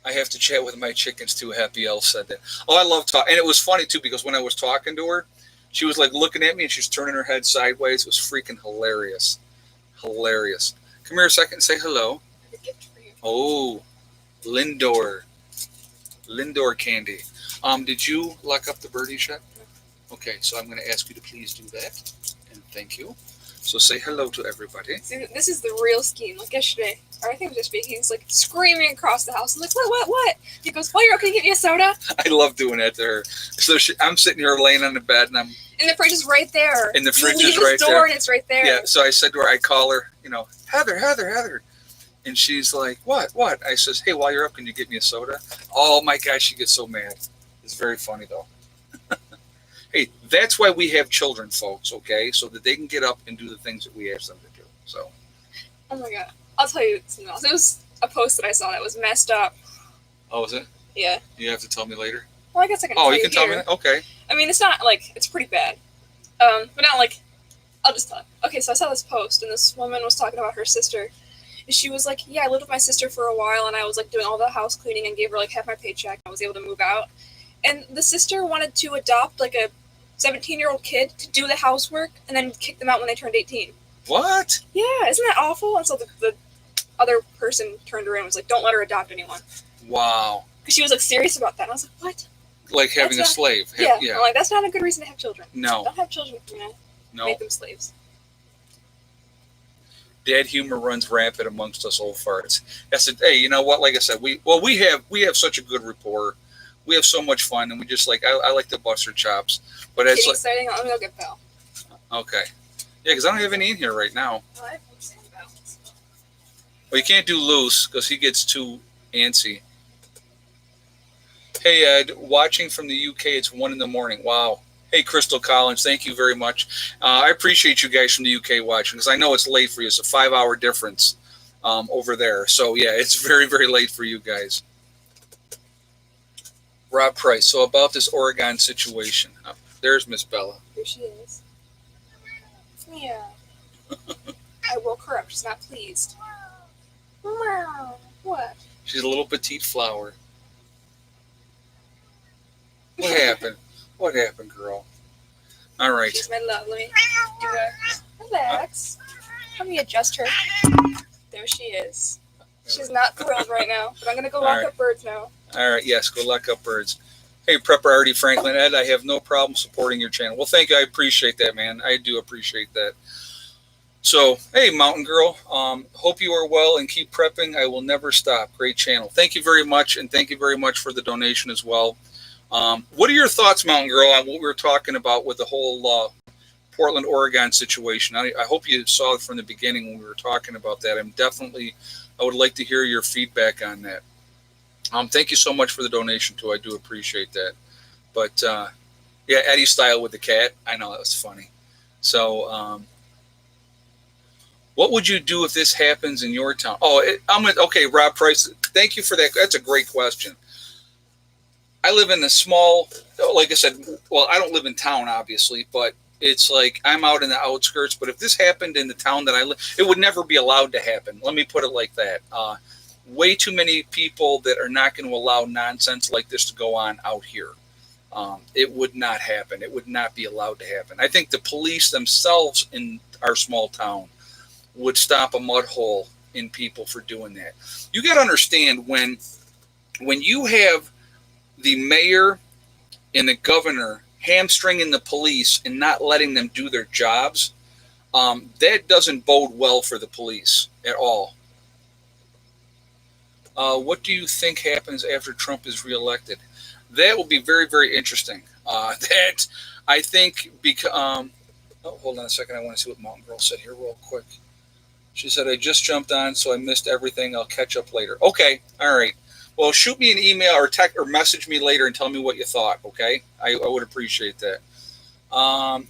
I have to chat with my chickens too. Happy L said that. Oh, I love talking. And it was funny too, because when I was talking to her, she was like looking at me and she's turning her head sideways. It was freaking hilarious. Hilarious. Come here a second and say hello. I have a gift for you. Oh, Lindor candy. Did you lock up the birdies yet? No. Okay, so I'm going to ask you to please do that. And thank you. So say hello to everybody. See, this is the real scheme. Like yesterday, or I think it was just speaking, he's like screaming across the house. I'm like, what? He goes, oh, you're okay, get me a soda? I love doing that to her. So I'm sitting here laying on the bed and I'm... And the fridge is right there. And the fridge you is leave right his door there. And it's right there. Yeah, so I said to her, I call her, Heather. And she's like, what? I says, hey, while you're up, can you get me a soda? Oh, my gosh, she gets so mad. It's very funny, though. Hey, that's why we have children, folks, okay? So that they can get up and do the things that we ask them to do. So. Oh, my God. I'll tell you something else. It was a post that I saw that was messed up. Oh, is it? Yeah. You have to tell me later? Well, I guess I can tell you. Oh, you can tell me? Okay. I mean, it's not, like, it's pretty bad. But not, like, I'll just tell you. Okay, so I saw this post, and this woman was talking about her sister. And she was like, yeah, I lived with my sister for a while, and I was, like, doing all the house cleaning and gave her, like, half my paycheck. I was able to move out. And the sister wanted to adopt, like, a 17-year-old kid to do the housework and then kick them out when they turned 18. What? Yeah, isn't that awful? And so the other person turned around and was like, don't let her adopt anyone. Wow. Because she was like serious about that. And I was like, what? Like having a slave. Yeah. I'm like, that's not a good reason to have children. No. Don't have children if you're going to make them slaves. Dad humor runs rampant amongst us old farts. I said, hey, you know what? Like I said, we have such a good rapport. We have so much fun, and we just like I like to bust her chops. But it's like exciting. Let me go get Val. Okay. Yeah, because I don't have any in here right now. Well, I have Sam Val. Well, you can't do loose because he gets too antsy. Hey Ed, watching from the UK. It's 1 a.m. Wow. Hey, Crystal Collins, thank you very much. I appreciate you guys from the UK watching because I know it's late for you. It's a 5-hour difference over there. So, yeah, it's very, very late for you guys. Rob Price, so about this Oregon situation. Oh, there's Miss Bella. Here she is. Yeah. I woke her up. She's not pleased. Wow. What? She's a little petite flower. What happened? What happened, girl? All right. She's my love. Let me do a relax. Let me adjust her. There she is. She's not thrilled right now, but I'm going to go lock up birds now. All right. Yes, go lock up birds. Hey, Prepper Artie Franklin. Ed, I have no problem supporting your channel. Well, thank you. I appreciate that, man. I do appreciate that. So, hey, Mountain Girl. Hope you are well and keep prepping. I will never stop. Great channel. Thank you very much, and thank you very much for the donation as well. What are your thoughts, Mountain Girl, on what we were talking about with the whole Portland, Oregon situation? I hope you saw it from the beginning when we were talking about that. I would like to hear your feedback on that. Thank you so much for the donation, too. I do appreciate that. But, yeah, Eddie style with the cat. I know, that was funny. So, what would you do if this happens in your town? Okay, Rob Price, thank you for that. That's a great question. I live in a small, like I said, well, I don't live in town, obviously, but it's like I'm out in the outskirts. But if this happened in the town that I live, it would never be allowed to happen. Let me put it like that. Way too many people that are not going to allow nonsense like this to go on out here. It would not happen. It would not be allowed to happen. I think the police themselves in our small town would stop a mud hole in people for doing that. You got to understand when you have the mayor and the governor hamstringing the police and not letting them do their jobs, that doesn't bode well for the police at all. What do you think happens after Trump is reelected? That will be very, very interesting. That I think because hold on a second. I want to see what Mountain Girl said here real quick. She said, I just jumped on, so I missed everything. I'll catch up later. Okay. All right. Well, shoot me an email or text or message me later and tell me what you thought, okay? I would appreciate that.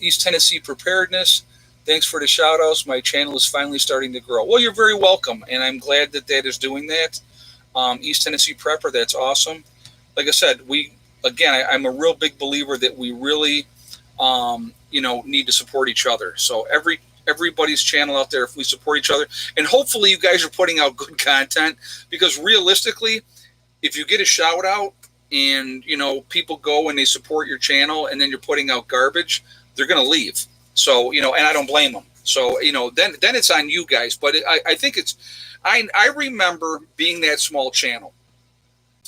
East Tennessee Preparedness, thanks for the shout-outs. My channel is finally starting to grow. Well, you're very welcome, and I'm glad that is doing that. East Tennessee Prepper, that's awesome. Like I said, I'm a real big believer that we really, need to support each other. So everybody's channel out there, if we support each other, and hopefully you guys are putting out good content, because realistically, if you get a shout out and, people go and they support your channel and then you're putting out garbage, they're going to leave. So, and I don't blame them. So, then it's on you guys. But I think I remember being that small channel,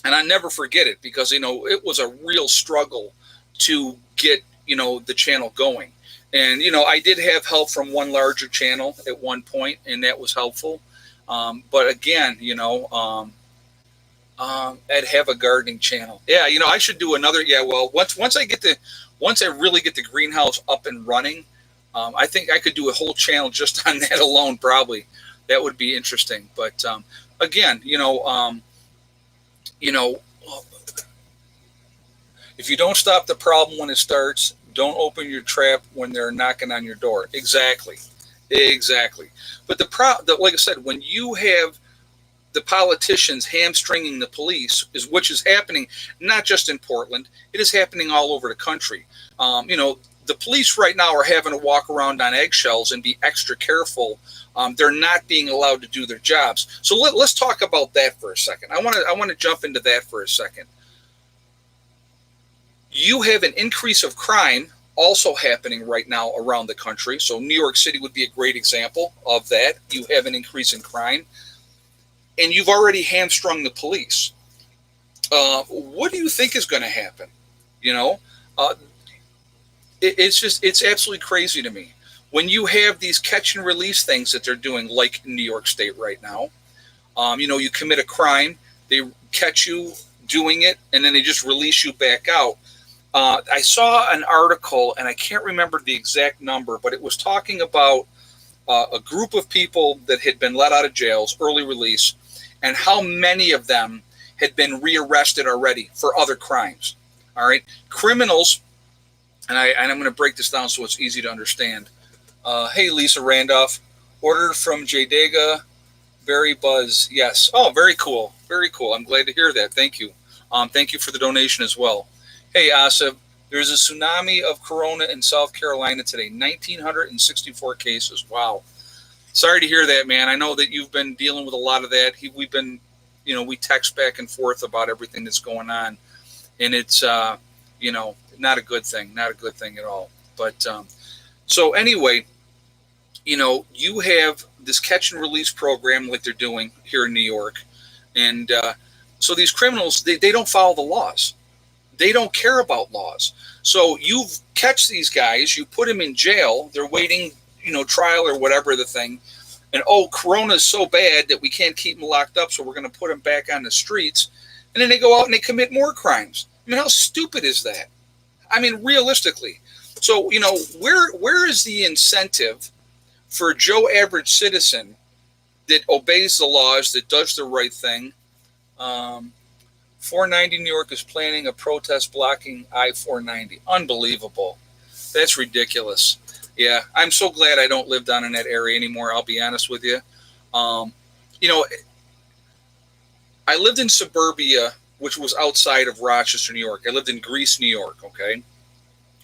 and I never forget it because, it was a real struggle to get, the channel going. And, I did have help from one larger channel at one point, and that was helpful. But again, I'd have a gardening channel. Yeah, I should do another. Yeah, well, once I really get the greenhouse up and running, I think I could do a whole channel just on that alone. Probably that would be interesting. But again, if you don't stop the problem when it starts, don't open your trap when they're knocking on your door. Exactly. But like I said, when you have the politicians hamstringing the police, which is happening not just in Portland, it is happening all over the country. The police right now are having to walk around on eggshells and be extra careful. They're not being allowed to do their jobs. So let's talk about that for a second. I want to jump into that for a second. You have an increase of crime also happening right now around the country. So New York City would be a great example of that. You have an increase in crime, and you've already hamstrung the police. What do you think is going to happen? You know, uh, it's absolutely crazy to me when you have these catch and release things that they're doing, like in New York State right now. You commit a crime, they catch you doing it, and then they just release you back out. I saw an article, and I can't remember the exact number, but it was talking about a group of people that had been let out of jails, early release, and how many of them had been rearrested already for other crimes. All right, criminals, and I'm going to break this down so it's easy to understand. Hey, Lisa Randolph, order from Jadega, Berry Buzz. Yes. Oh, very cool. Very cool. I'm glad to hear that. Thank you. Thank you for the donation as well. Hey, Asif, there's a tsunami of corona in South Carolina today. 1,964 cases. Wow. Sorry to hear that, man. I know that you've been dealing with a lot of that. We've been, we text back and forth about everything that's going on. And it's, not a good thing. Not a good thing at all. But so anyway, you have this catch and release program like they're doing here in New York. And so these criminals, they don't follow the laws. They don't care about laws. So you catch these guys, you put them in jail, they're waiting, trial or whatever the thing. And, Corona is so bad that we can't keep them locked up, so we're going to put them back on the streets. And then they go out and they commit more crimes. I mean, how stupid is that? I mean, realistically. So, where is the incentive for a Joe average citizen that obeys the laws, that does the right thing? 490 New York is planning a protest blocking I-490. Unbelievable. That's ridiculous. Yeah, I'm so glad I don't live down in that area anymore, I'll be honest with you. I lived in suburbia, which was outside of Rochester, New York. I lived in Greece, New York, okay?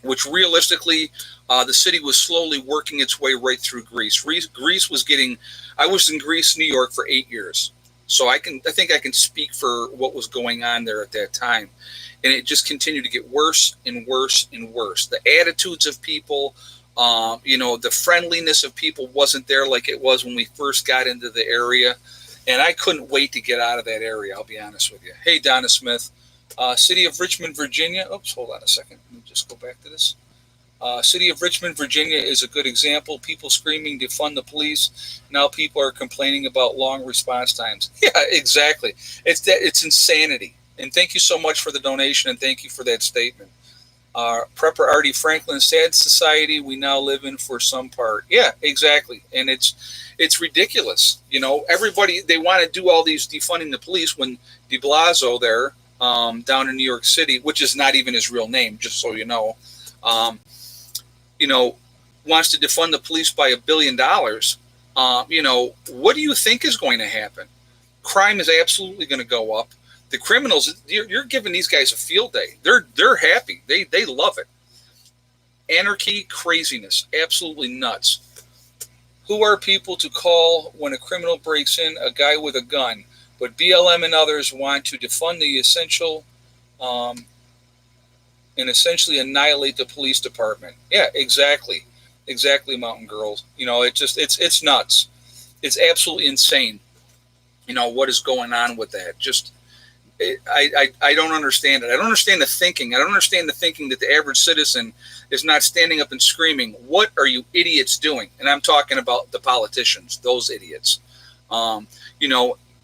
Which realistically, the city was slowly working its way right through Greece. I was in Greece, New York for 8 years. So I think I can speak for what was going on there at that time. And it just continued to get worse and worse and worse. The attitudes of people, the friendliness of people wasn't there like it was when we first got into the area. And I couldn't wait to get out of that area, I'll be honest with you. Hey, Donna Smith, City of Richmond, Virginia. Oops, hold on a second. Let me just go back to this. City of Richmond, Virginia is a good example. People screaming defund the police. Now people are complaining about long response times. Yeah, exactly. It's insanity. And thank you so much for the donation, and thank you for that statement. Prepper Artie Franklin, sad society we now live in for some part. Yeah, exactly. And it's ridiculous. Everybody, they want to do all these defunding the police when de Blasio there down in New York City, which is not even his real name, just so you know, wants to defund the police by $1 billion. What do you think is going to happen? Crime is absolutely going to go up. The criminals, you're giving these guys a field day. They're happy. They love it. Anarchy, craziness, absolutely nuts. Who are people to call when a criminal breaks in? A guy with a gun. But BLM and others want to defund the essential and essentially annihilate the police department. Yeah, exactly. Exactly, Mountain Girls. It's nuts. It's absolutely insane, what is going on with that. I don't understand it. I don't understand the thinking. I don't understand the thinking that the average citizen is not standing up and screaming, what are you idiots doing? And I'm talking about the politicians, those idiots.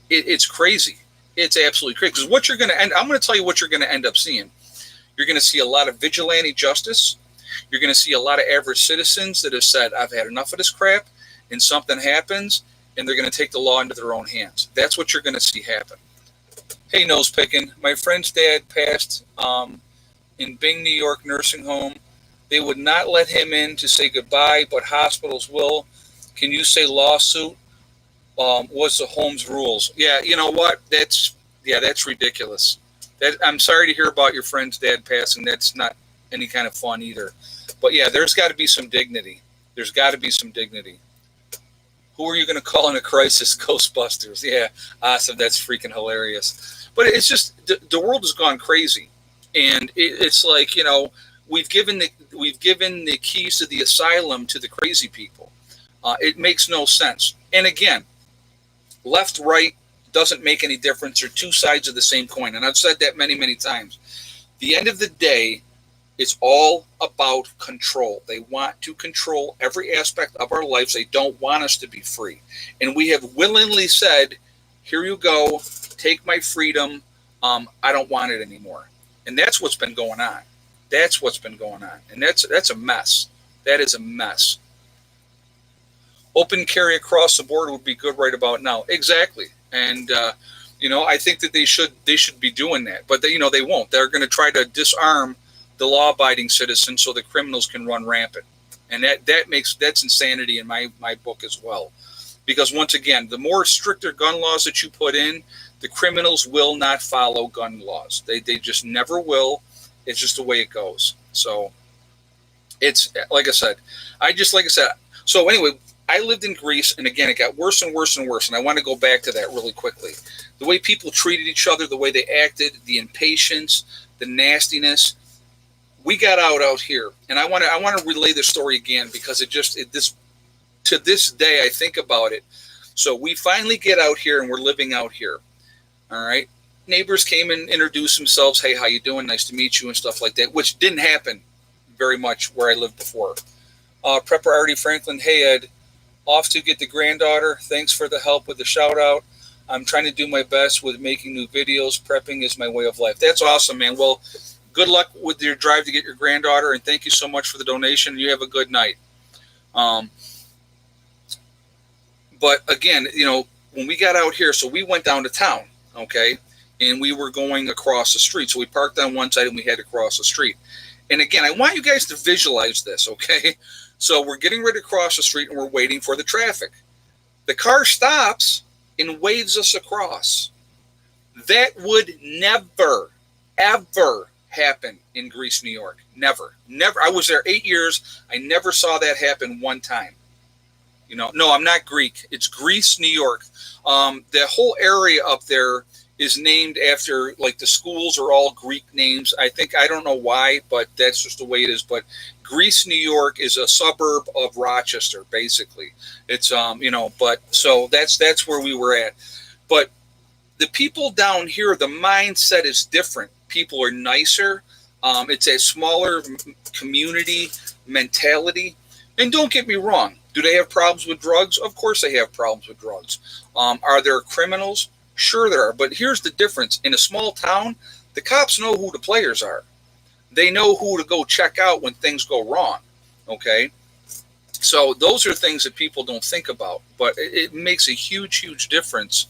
It's crazy. It's absolutely crazy. Because I'm going to tell you what you're going to end up seeing. You're going to see a lot of vigilante justice. You're going to see a lot of average citizens that have said, I've had enough of this crap, and something happens, and they're going to take the law into their own hands. That's what you're going to see happen. Hey, nose picking. My friend's dad passed in Bing, New York nursing home. They would not let him in to say goodbye, but hospitals will. Can you say lawsuit? What's the home's rules? Yeah, you know what? That's ridiculous. I'm sorry to hear about your friend's dad passing. That's not any kind of fun either. But yeah, there's got to be some dignity. There's got to be some dignity. Who are you going to call in a crisis? Ghostbusters. Yeah, awesome. That's freaking hilarious. But it's just the world has gone crazy. And it's like, we've given the keys to the asylum to the crazy people. It makes no sense. And again, left, right doesn't make any difference. They're two sides of the same coin. And I've said that many, many times. The end of the day, it's all about control. They want to control every aspect of our lives. They don't want us to be free. And we have willingly said, here you go, take my freedom. I don't want it anymore. And that's what's been going on. That's what's been going on. And that's a mess. That is a mess. Open carry across the board would be good right about now. Exactly. And, I think that they should be doing that. But, they won't. They're going to try to disarm the law-abiding citizens so the criminals can run rampant. And that's insanity in my book as well. Because once again, the more stricter gun laws that you put in, the criminals will not follow gun laws. They just never will. It's just the way it goes. So it's like I said. So anyway, I lived in Greece, and again, it got worse and worse and worse. And I want to go back to that really quickly. The way people treated each other, the way they acted, the impatience, the nastiness. We got out here, and I want to relay the story again because to this day I think about it. So we finally get out here, and we're living out here. All right, neighbors came and introduced themselves. Hey, how you doing? Nice to meet you, and stuff like that, which didn't happen very much where I lived before. Prepper Artie Franklin. Hey Ed, off to get the granddaughter. Thanks for the help with the shout out. I'm trying to do my best with making new videos. Prepping is my way of life. That's awesome, man. Well, good luck with your drive to get your granddaughter, and thank you so much for the donation. You have a good night. But again, when we got out here, so we went down to town, okay, and we were going across the street. So we parked on one side and we had to cross the street. And again, I want you guys to visualize this, okay? So we're getting ready to cross the street and we're waiting for the traffic. The car stops and waves us across. That would never, ever happen in Greece, New York. Never. I was there 8 years. I never saw that happen one time. No, I'm not Greek. It's Greece, New York. The whole area up there is named after, like, the schools are all Greek names. I don't know why, but that's just the way it is. But Greece, New York is a suburb of Rochester, basically. It's, but so that's where we were at. But the people down here, the mindset is different. People are nicer. It's a smaller community mentality. And don't get me wrong. Do they have problems with drugs? Of course they have problems with drugs. Are there criminals? Sure there are. But here's the difference. In a small town, the cops know who the players are. They know who to go check out when things go wrong. Okay? So those are things that people don't think about. But it makes a huge, huge difference,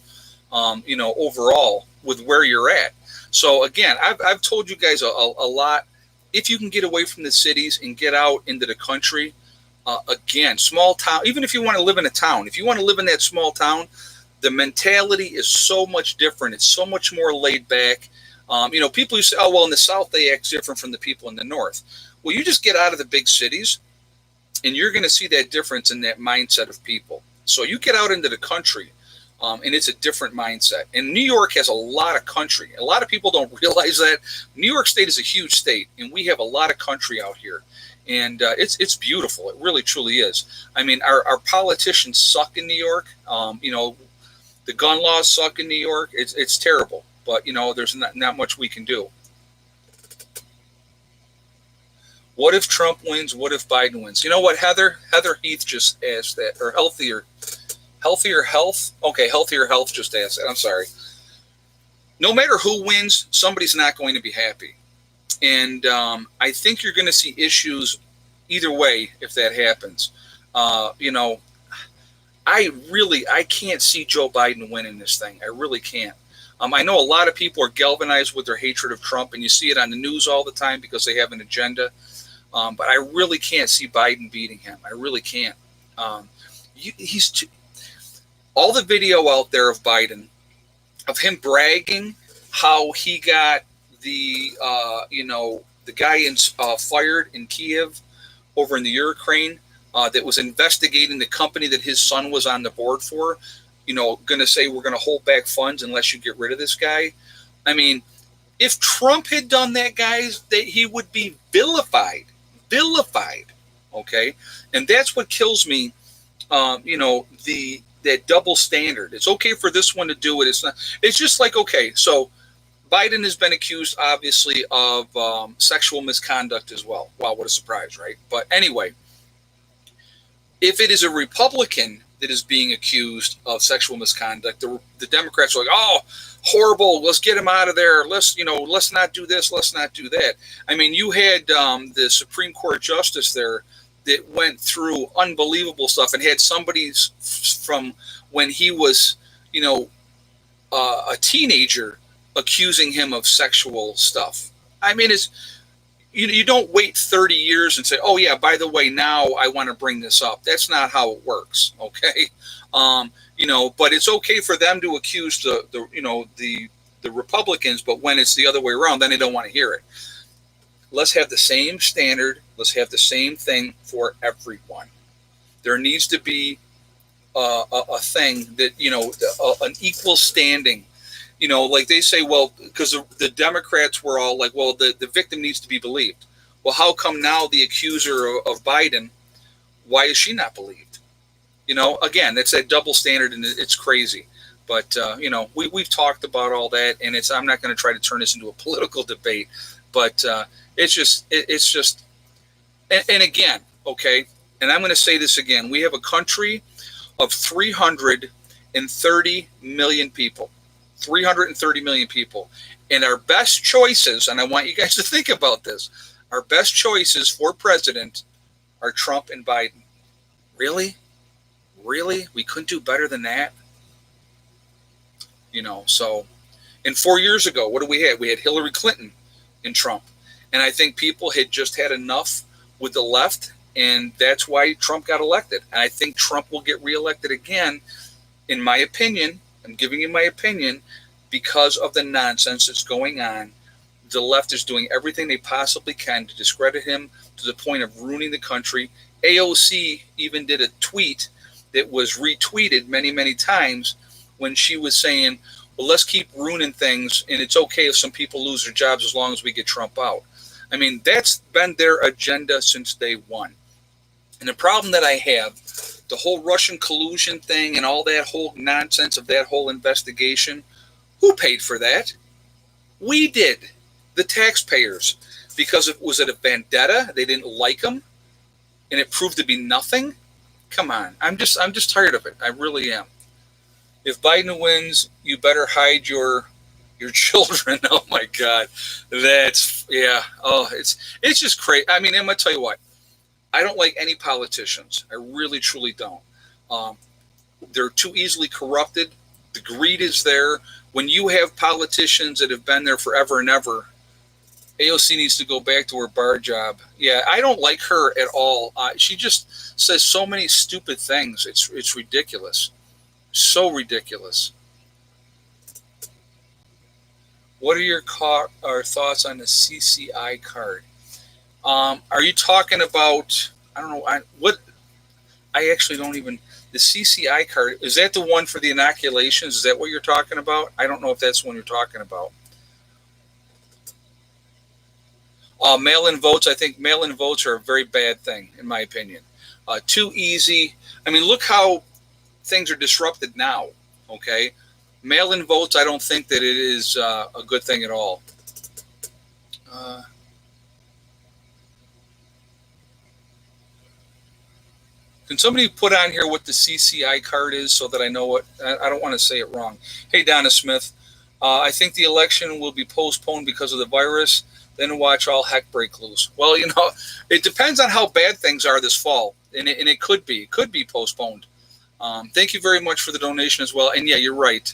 overall with where you're at. So again, I've told you guys a lot. If you can get away from the cities and get out into the country, again, small town, even if you want to live in a town, if you want to live in that small town, the mentality is so much different. It's so much more laid back. People used to say, oh, well, in the South, they act different from the people in the North. Well, you just get out of the big cities and you're going to see that difference in that mindset of people. So you get out into the country, and it's a different mindset. And New York has a lot of country. A lot of people don't realize that. New York State is a huge state, and we have a lot of country out here. And it's beautiful. It really, truly is. I mean, our politicians suck in New York. The gun laws suck in New York. It's terrible. But, there's not much we can do. What if Trump wins? What if Biden wins? You know what, Heather Heath just asked that. Or healthier health? Okay, healthier health just asked that. I'm sorry. No matter who wins, somebody's not going to be happy. And I think you're going to see issues either way if that happens. I can't see Joe Biden winning this thing. I really can't. I know a lot of people are galvanized with their hatred of Trump, and you see it on the news all the time because they have an agenda. But I really can't see Biden beating him. I really can't. All the video out there of Biden, of him bragging how he got the guy fired in Kiev over in the Ukraine that was investigating the company that his son was on the board for, going to say we're going to hold back funds unless you get rid of this guy. I mean, If Trump had done that, guys, that he would be vilified, vilified. Okay, and that's what kills me. That double standard. It's okay for this one to do it. It's not. It's just like, okay, so Biden has been accused, obviously, of sexual misconduct as well. Wow, what a surprise, right? But anyway, if it is a Republican that is being accused of sexual misconduct, the Democrats are like, oh, horrible, let's get him out of there. Let's not do this, let's not do that. I mean, you had the Supreme Court justice there that went through unbelievable stuff and had somebody from when he was, a teenager accusing him of sexual stuff. I mean, you don't wait 30 years and say, oh yeah, by the way, now I want to bring this up. That's not how it works. Okay. But it's okay for them to accuse the Republicans, but when it's the other way around, then they don't want to hear it. Let's have the same standard. Let's have the same thing for everyone. There needs to be a thing that, an equal standing. Like they say, well, because the Democrats were all like, well, the victim needs to be believed. Well, how come now the accuser of Biden, why is she not believed? Again, that's that double standard, and it's crazy. But, we've talked about all that, and I'm not going to try to turn this into a political debate, but it's just, and again, okay, and I'm going to say this again, we have a country of 330 million people. 330 million people. And our best choices, and I want you guys to think about this, our best choices for president are Trump and Biden. Really? Really? We couldn't do better than that? So, and 4 years ago, what did we have? We had Hillary Clinton and Trump. And I think people had just had enough with the left, and that's why Trump got elected. And I think Trump will get reelected again, in my opinion. I'm giving you my opinion, because of the nonsense that's going on. The left is doing everything they possibly can to discredit him to the point of ruining the country. AOC even did a tweet that was retweeted many, many times when she was saying, well, let's keep ruining things, and it's okay if some people lose their jobs as long as we get Trump out. I mean, that's been their agenda since day one. And the problem that I have, the whole Russian collusion thing and all that whole nonsense of that whole investigation, who paid for that? We did, the taxpayers, because was it a vendetta? They didn't like him, and it proved to be nothing. Come on, I'm just tired of it. I really am. If Biden wins, you better hide your children. Oh my God, that's yeah. Oh, it's just crazy. I mean, I'm gonna tell you what. I don't like any politicians. I really, truly don't. They're too easily corrupted. The greed is there. When you have politicians that have been there forever and ever, AOC needs to go back to her bar job. Yeah, I don't like her at all. She just says so many stupid things. It's ridiculous. So ridiculous. What are your thoughts on the CCI card? Are you talking about, I don't know, I actually don't even, the CCI card, is that the one for the inoculations? Is that what you're talking about? I don't know if that's the one you're talking about. Mail-in votes, I think mail-in votes are a very bad thing, in my opinion. Too easy. I mean, look how things are disrupted now, okay? Mail-in votes, I don't think that it is a good thing at all. Can somebody put on here what the CCI card is so that I know what? I don't want to say it wrong. Hey, Donna Smith, I think the election will be postponed because of the virus. Then watch all heck break loose. Well, it depends on how bad things are this fall, and it could be postponed. Thank you very much for the donation as well. And yeah, you're right.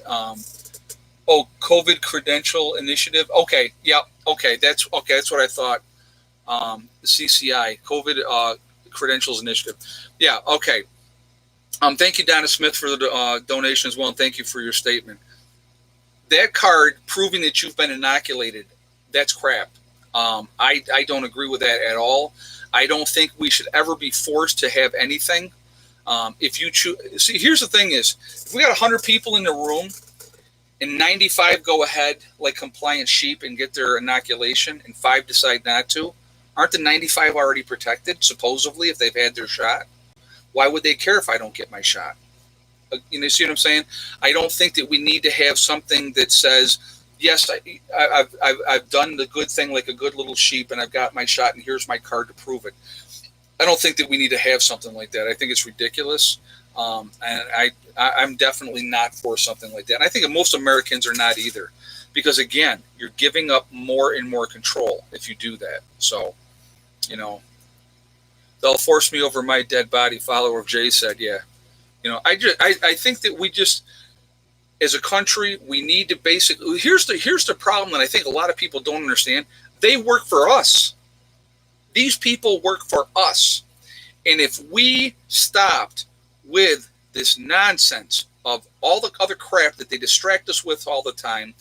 COVID credential initiative. Okay, yeah, okay, that's what I thought. The CCI, COVID credentials initiative. Yeah, okay. Thank you, Donna Smith, for the donation as well, and thank you for your statement. That card proving that you've been inoculated, that's crap. I don't agree with that at all. I don't think we should ever be forced to have anything. If you choose, see, here's the thing is, if we got 100 people in the room and 95 go ahead like compliant sheep and get their inoculation, and 5 decide not to, aren't the 95 already protected, supposedly, if they've had their shot? Why would they care if I don't get my shot? You know, see what I'm saying? I don't think that we need to have something that says, yes, I've done the good thing like a good little sheep, and I've got my shot, and here's my card to prove it. I don't think that we need to have something like that. I think it's ridiculous. And I'm definitely not for something like that. And I think most Americans are not either. Because, again, you're giving up more and more control if you do that. So, you know, they'll force me over my dead body, follower of Jay said, yeah. You know, I think that we just, as a country, we need to basically, here's the problem that I think a lot of people don't understand. They work for us. These people work for us. And if we stopped with this nonsense of all the other crap that they distract us with all the time,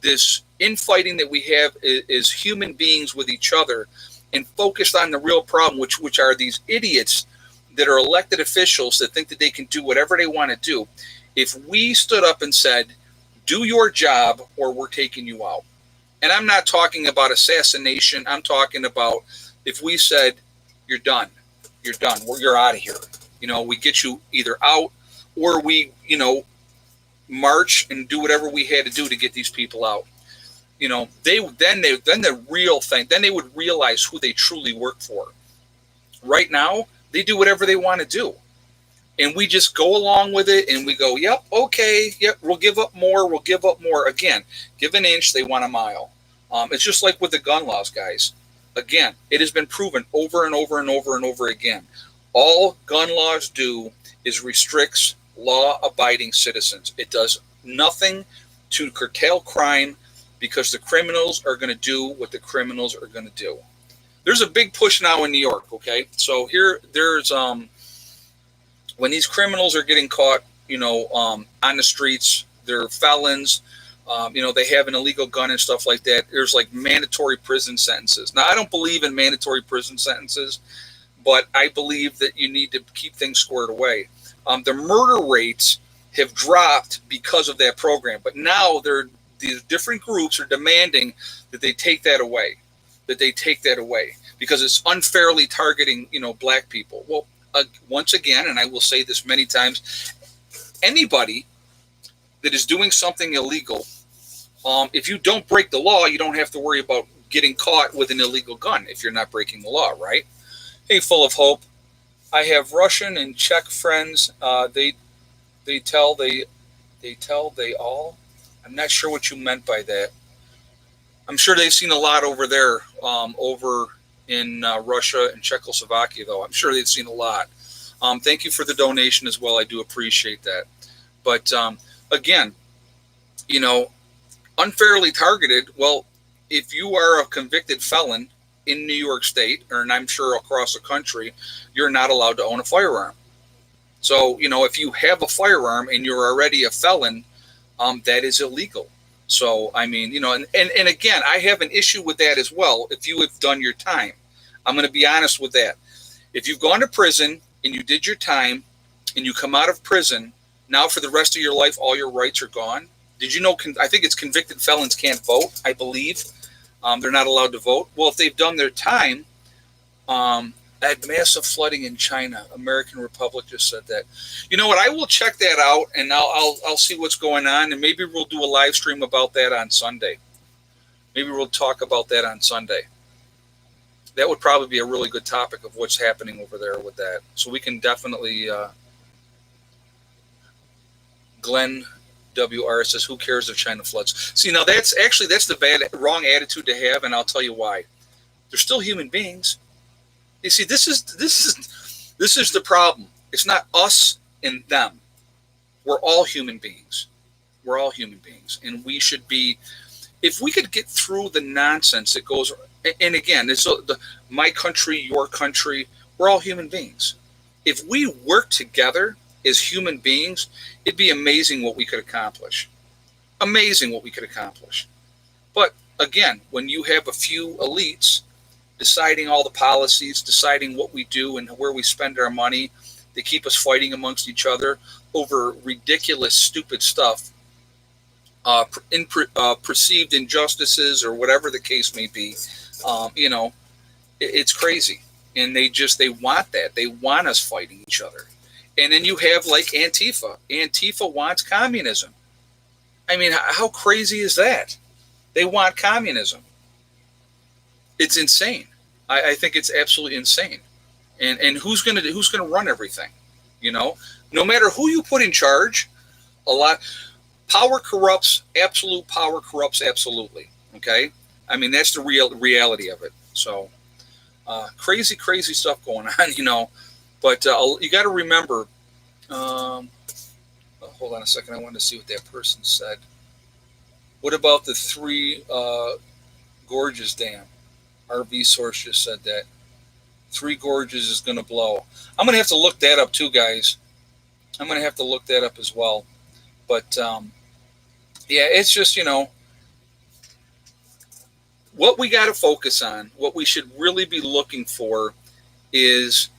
this infighting that we have as human beings with each other, and focused on the real problem, which are these idiots that are elected officials that think that they can do whatever they want to do. If we stood up and said, do your job or we're taking you out. And I'm not talking about assassination. I'm talking about if we said, you're done. You're done. You're out of here. You know, we get you either out or we, you know, march and do whatever we had to do to get these people out. You know, then the real thing, then they would realize who they truly work for. Right now, they do whatever they want to do. And we just go along with it and we go, yep, okay, yep, we'll give up more, we'll give up more. Again, give an inch, they want a mile. It's just like with the gun laws, guys. Again, it has been proven over and over and over and over again. All gun laws do is restricts law-abiding citizens. It does nothing to curtail crime because the criminals are going to do what the criminals are going to do. There's a big push now in New York, okay? So there's when these criminals are getting caught, you know, on the streets, they're felons, you know, they have an illegal gun and stuff like that. There's like mandatory prison sentences. Now, I don't believe in mandatory prison sentences, but I believe that you need to keep things squared away. The murder rates have dropped because of that program, but now these different groups are demanding that they take that away, because it's unfairly targeting, you know, black people. Well, once again, and I will say this many times, anybody that is doing something illegal, if you don't break the law, you don't have to worry about getting caught with an illegal gun if you're not breaking the law, right? Hey, full of hope. I have Russian and Czech friends. They tell they all. I'm not sure what you meant by that. I'm sure they've seen a lot over there, over in Russia and Czechoslovakia, though. I'm sure they've seen a lot. Thank you for the donation as well. I do appreciate that. But again, you know, unfairly targeted. Well, if you are a convicted felon in New York State, and I'm sure across the country, you're not allowed to own a firearm. So, you know, if you have a firearm and you're already a felon, that is illegal. So, I mean, you know, and again, I have an issue with that as well. If you have done your time, I'm going to be honest with that. If you've gone to prison and you did your time and you come out of prison, now for the rest of your life, all your rights are gone. Did you know, I think it's convicted felons can't vote, I believe. They're not allowed to vote. Well, if they've done their time, had massive flooding in China. American Republic just said that. You know what? I will check that out, and I'll see what's going on, and maybe we'll do a live stream about that on Sunday. Maybe we'll talk about that on Sunday. That would probably be a really good topic of what's happening over there with that. So we can definitely. Glenn WR says, "Who cares if China floods?" See, now that's the wrong attitude to have, and I'll tell you why. They're still human beings. You see, this is the problem. It's not us and them. We're all human beings. We're all human beings, and we should be. If we could get through the nonsense that goes, and again, it's my country, your country. We're all human beings. If we work together as human beings, it'd be amazing what we could accomplish. Amazing what we could accomplish. But again, when you have a few elites deciding all the policies, deciding what we do and where we spend our money, they keep us fighting amongst each other over ridiculous, stupid stuff. perceived injustices or whatever the case may be. It's crazy, and they want that. They want us fighting each other. And then you have like Antifa. Antifa wants communism. I mean, how crazy is that? They want communism. It's insane. I think it's absolutely insane. And who's gonna run everything? No matter who you put in charge, a lot power corrupts. Absolute power corrupts absolutely. Okay, I mean that's the reality of it. So crazy stuff going on. But you got to remember. Hold on a second. I wanted to see what that person said. What about the Three Gorges Dam? RV Source just said that Three Gorges is going to blow. I'm going to have to look that up too, guys. I'm going to have to look that up as well. But yeah, it's just what we got to focus on. What we should really be looking for is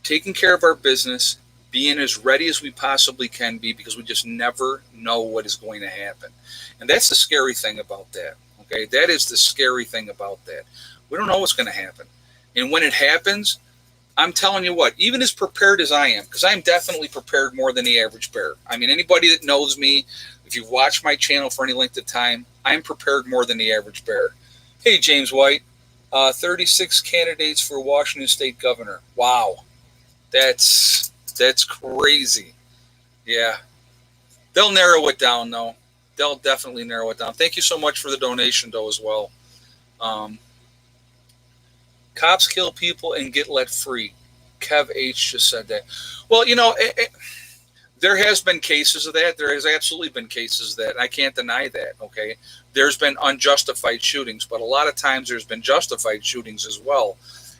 taking care of our business, being as ready as we possibly can be, because we just never know what is going to happen. And that's the scary thing about that. Okay, that is the scary thing about that. We don't know what's going to happen. And when it happens, I'm telling you what, even as prepared as I am, because I'm definitely prepared more than the average bear. I mean, anybody that knows me, if you've watched my channel for any length of time, I'm prepared more than the average bear. Hey, James White, 36 candidates for Washington State governor. Wow. That's crazy. Yeah. They'll narrow it down, though. They'll definitely narrow it down. Thank you so much for the donation, though, as well. Cops kill people and get let free. Kev H just said that. Well, there has been cases of that. There has absolutely been cases of that. I can't deny that, okay? There's been unjustified shootings, but a lot of times there's been justified shootings as well.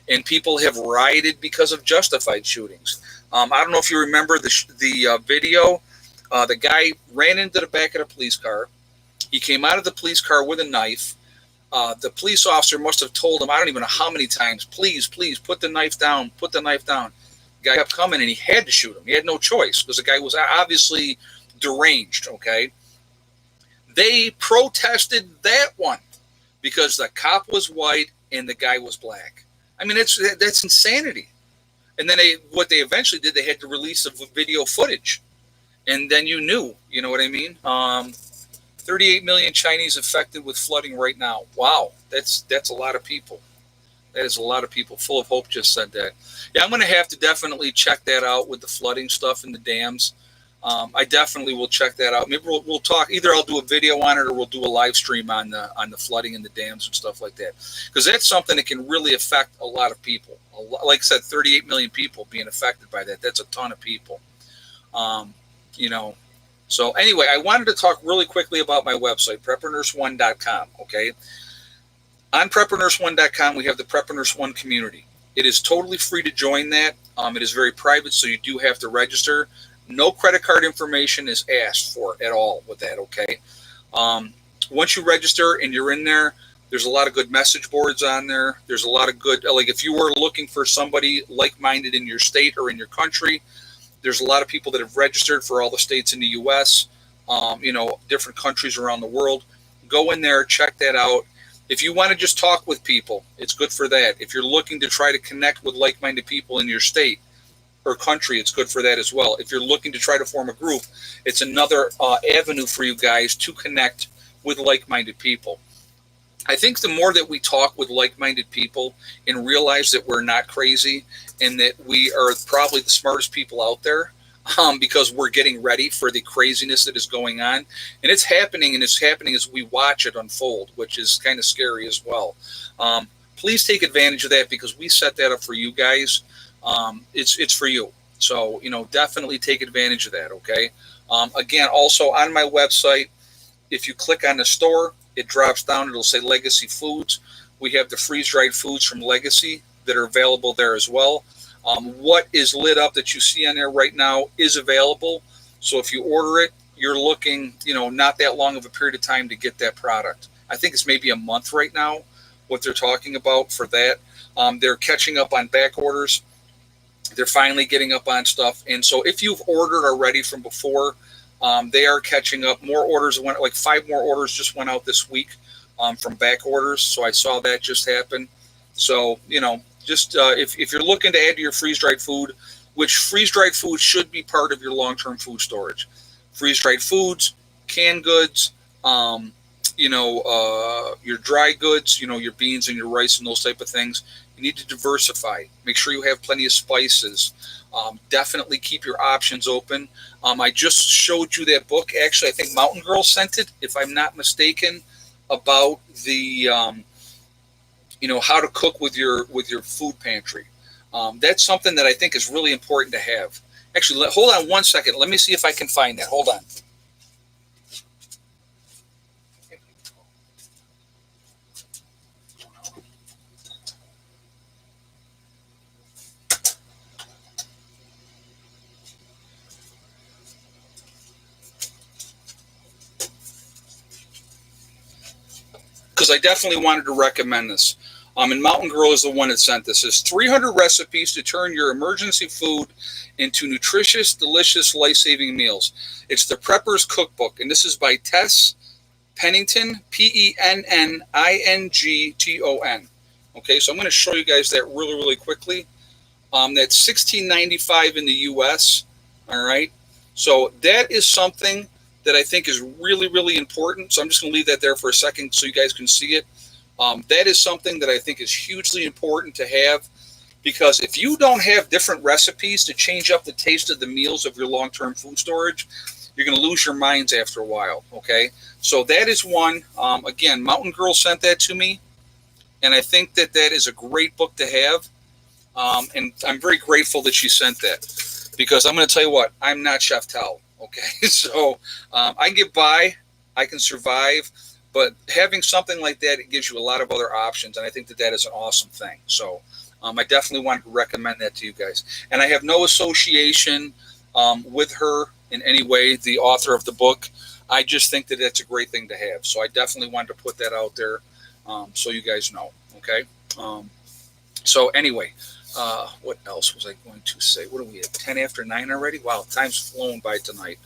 And people have rioted because of justified shootings. I don't know if you remember the video. The guy ran into the back of the police car. He came out of the police car with a knife. The police officer must have told him, I don't even know how many times, please, put the knife down, put the knife down. The guy kept coming and he had to shoot him. He had no choice because the guy was obviously deranged, okay? They protested that one because the cop was white and the guy was black. I mean, that's insanity. And then what they eventually did, they had to release the video footage. And then you know what I mean? 38 million Chinese affected with flooding right now. Wow, that's a lot of people. That is a lot of people. Full of Hope just said that. Yeah, I'm going to have to definitely check that out with the flooding stuff and the dams. I definitely will check that out. Maybe we'll talk. Either I'll do a video on it or we'll do a live stream on the flooding and the dams and stuff like that. Because that's something that can really affect a lot of people. Like I said, 38 million people being affected by that. That's a ton of people. So anyway, I wanted to talk really quickly about my website, preppernurse1.com, okay? On preppernurse1.com, we have the Prepper Nurse 1 community. It is totally free to join that. It is very private, so you do have to register. No credit card information is asked for at all with that, okay? Once you register and you're in there, there's a lot of good message boards on there. There's a lot of good, like if you were looking for somebody like-minded in your state or in your country, there's a lot of people that have registered for all the states in the U.S., different countries around the world. Go in there, check that out. If you want to just talk with people, it's good for that. If you're looking to try to connect with like-minded people in your state or country, it's good for that as well. If you're looking to try to form a group, it's another avenue for you guys to connect with like-minded people. I think the more that we talk with like-minded people and realize that we're not crazy and that we are probably the smartest people out there, because we're getting ready for the craziness that is going on. And it's happening as we watch it unfold, which is kind of scary as well. Please take advantage of that because we set that up for you guys. It's for you. So, definitely take advantage of that, okay? Again, also on my website, if you click on the store, it drops down. It'll say Legacy Foods. We have the freeze-dried foods from Legacy that are available there as well. What is lit up that you see on there right now is available. So if you order it, you're looking, not that long of a period of time to get that product. I think it's maybe a month right now, what they're talking about for that. They're catching up on back orders. They're finally getting up on stuff. And so if you've ordered already from before, They are catching up. More orders went, like 5 more orders just went out this week from back orders. So I saw that just happen. So, just if you're looking to add to your freeze-dried food, which freeze-dried food should be part of your long-term food storage. Freeze-dried foods, canned goods, your dry goods, your beans and your rice and those type of things. You need to diversify. Make sure you have plenty of spices. Definitely keep your options open. I just showed you that book. Actually, I think Mountain Girl sent it, if I'm not mistaken, about the how to cook with your food pantry. That's something that I think is really important to have. Actually, hold on one second. Let me see if I can find that. Hold on. Because I definitely wanted to recommend this. And Mountain Girl is the one that sent this. It's 300 recipes to turn your emergency food into nutritious, delicious, life-saving meals. It's the Preppers Cookbook, and this is by Tess Pennington, Pennington. Okay, so I'm going to show you guys that really, really quickly. That's $16.95 in the U.S. All right, so that is something that I think is really, really important. So I'm just going to leave that there for a second so you guys can see it. That is something that I think is hugely important to have, because if you don't have different recipes to change up the taste of the meals of your long-term food storage, you're going to lose your minds after a while, okay? So that is one. Again, Mountain Girl sent that to me, and I think that is a great book to have. And I'm very grateful that she sent that, because I'm going to tell you what, I'm not Chef Towel, okay? So I can get by, I can survive, but having something like that, it gives you a lot of other options, and I think that is an awesome thing. So I definitely wanted to recommend that to you guys. And I have no association with her in any way, the author of the book. I just think that that's a great thing to have. So I definitely wanted to put that out there so you guys know, okay? So anyway, what else was I going to say? What are we at, 10 after 9 already? Wow, time's flown by tonight.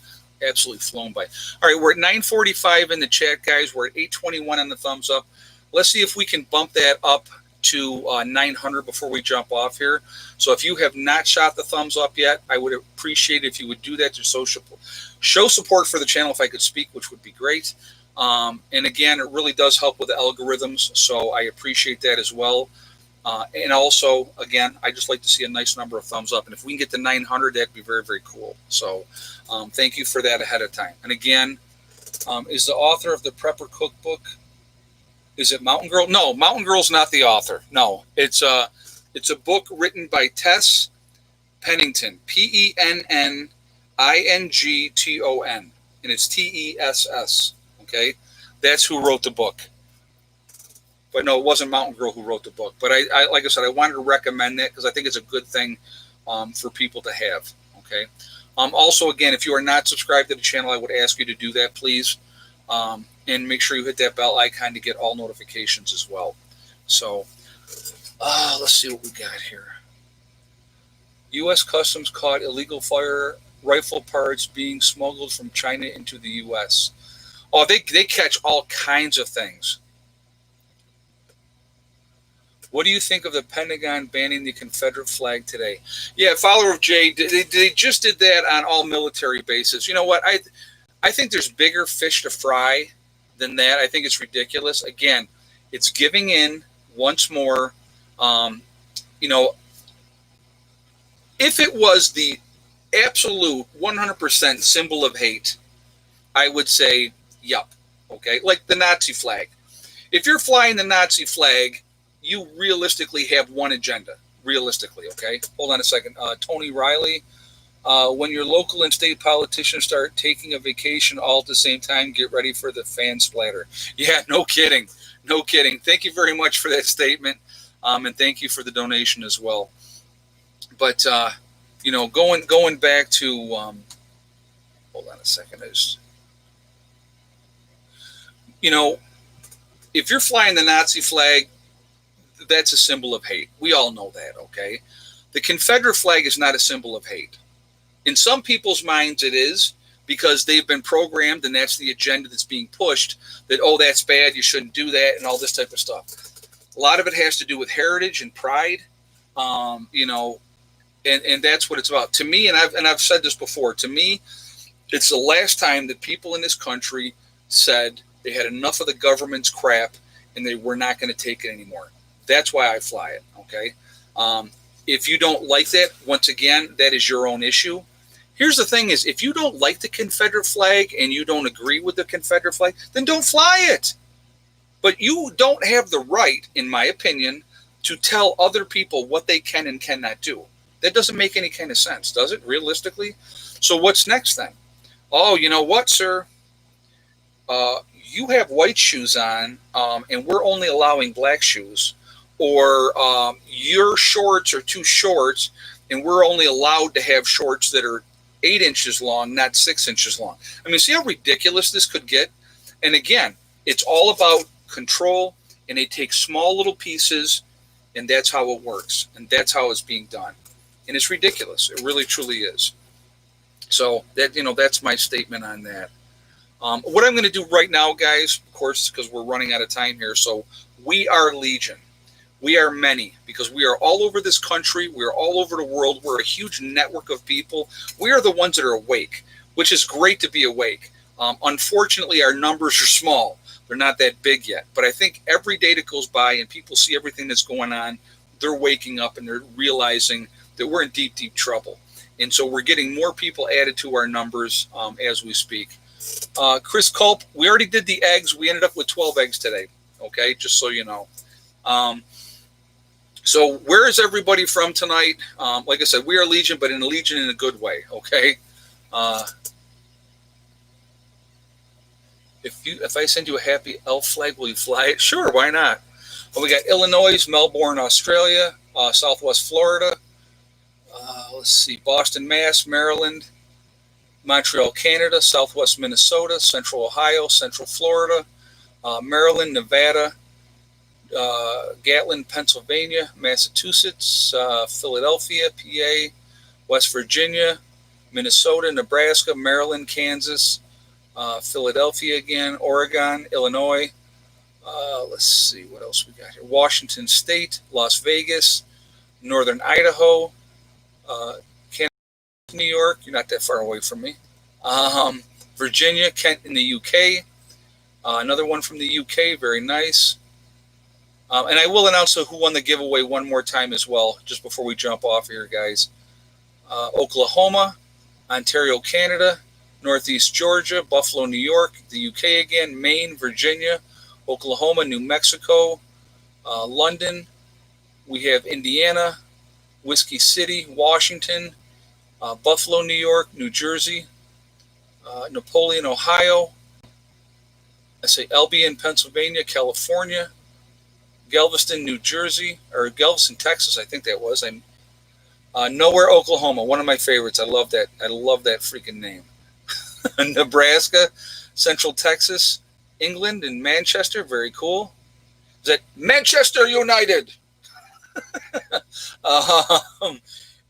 Absolutely flown by. All right, we're at 9:45 in the chat, guys. We're at 8:21 on the thumbs up. Let's see if we can bump that up to 900 before we jump off here. So if you have not shot the thumbs up yet, I would appreciate it if you would do that to show support for the channel, if I could speak, which would be great. And again, it really does help with the algorithms, so I appreciate that as well. And also, again, I just like to see a nice number of thumbs up. And if we can get to 900, that'd be very, very cool. So thank you for that ahead of time. And again, is the author of the Prepper Cookbook, is it Mountain Girl? No, Mountain Girl's not the author. No, it's a book written by Tess Pennington, Pennington, and it's TESS. Okay, that's who wrote the book. But no, it wasn't Mountain Girl who wrote the book. But I like I said, I wanted to recommend that because I think it's a good thing for people to have. Okay. Also, again, if you are not subscribed to the channel, I would ask you to do that, please. And make sure you hit that bell icon to get all notifications as well. So let's see what we got here. U.S. Customs caught illegal fire rifle parts being smuggled from China into the U.S. Oh, they catch all kinds of things. What do you think of the Pentagon banning the Confederate flag today? Yeah, follower of Jay, they just did that on all military bases. You know what? I think there's bigger fish to fry than that. I think it's ridiculous. Again, it's giving in once more. If it was the absolute 100% symbol of hate, I would say, yup. Okay, like the Nazi flag. If you're flying the Nazi flag, you realistically have one agenda. Realistically, okay? Hold on a second. Tony Riley, when your local and state politicians start taking a vacation all at the same time, get ready for the fan splatter. Yeah, no kidding. No kidding. Thank you very much for that statement. And thank you for the donation as well. But, going back to, hold on a second. If you're flying the Nazi flag, that's a symbol of hate. We all know that, okay? The Confederate flag is not a symbol of hate. In some people's minds it is, because they've been programmed, and that's the agenda that's being pushed, that, oh, that's bad, you shouldn't do that, and all this type of stuff. A lot of it has to do with heritage and pride, and that's what it's about. To me, and I've said this before, to me, it's the last time that people in this country said they had enough of the government's crap and they were not going to take it anymore. That's why I fly it, okay? If you don't like that, once again, that is your own issue. Here's the thing is, if you don't like the Confederate flag and you don't agree with the Confederate flag, then don't fly it. But you don't have the right, in my opinion, to tell other people what they can and cannot do. That doesn't make any kind of sense, does it, realistically? So what's next then? Oh, you know what, sir? You have white shoes on, and we're only allowing black shoes. Or your shorts are too short, and we're only allowed to have shorts that are 8 inches long, not 6 inches long. I mean, see how ridiculous this could get? And again, it's all about control, and they take small little pieces, and that's how it works, and that's how it's being done. And it's ridiculous. It really, truly is. So that's my statement on that. What I'm going to do right now, guys, of course, because we're running out of time here. So we are Legion. We are many, because we are all over this country. We are all over the world. We're a huge network of people. We are the ones that are awake, which is great to be awake. Unfortunately, our numbers are small. They're not that big yet. But I think every day that goes by and people see everything that's going on, they're waking up and they're realizing that we're in deep, deep trouble. And so we're getting more people added to our numbers as we speak. Chris Culp, we already did the eggs. We ended up with 12 eggs today. Okay, just so you know. So where is everybody from tonight? Like I said, we are Legion, but in a Legion in a good way. Okay. If I send you a happy elf flag, will you fly it? Sure, why not? Well, we got Illinois, Melbourne, Australia, Southwest Florida. Let's see, Boston, Mass, Maryland, Montreal, Canada, Southwest Minnesota, Central Ohio, Central Florida, Maryland, Nevada, Gatlin, Pennsylvania, Massachusetts, Philadelphia, PA, West Virginia, Minnesota, Nebraska, Maryland, Kansas, Philadelphia again, Oregon, Illinois. Let's see what else we got here. Washington State, Las Vegas, Northern Idaho, Canada, New York. You're not that far away from me. Virginia, Kent in the UK. Another one from the UK. Very nice. And I will announce who won the giveaway one more time as well, just before we jump off here, guys. Oklahoma, Ontario, Canada, Northeast Georgia, Buffalo, New York, the UK again, Maine, Virginia, Oklahoma, New Mexico, London. We have Indiana, Whiskey City, Washington, Buffalo, New York, New Jersey, Napoleon, Ohio. I say Albion, Pennsylvania, California, Galveston, New Jersey, or Galveston, Texas, I think that was. Nowhere, Oklahoma, one of my favorites. I love that. I love that freaking name. Nebraska, Central Texas, England, and Manchester. Very cool. Is that Manchester United?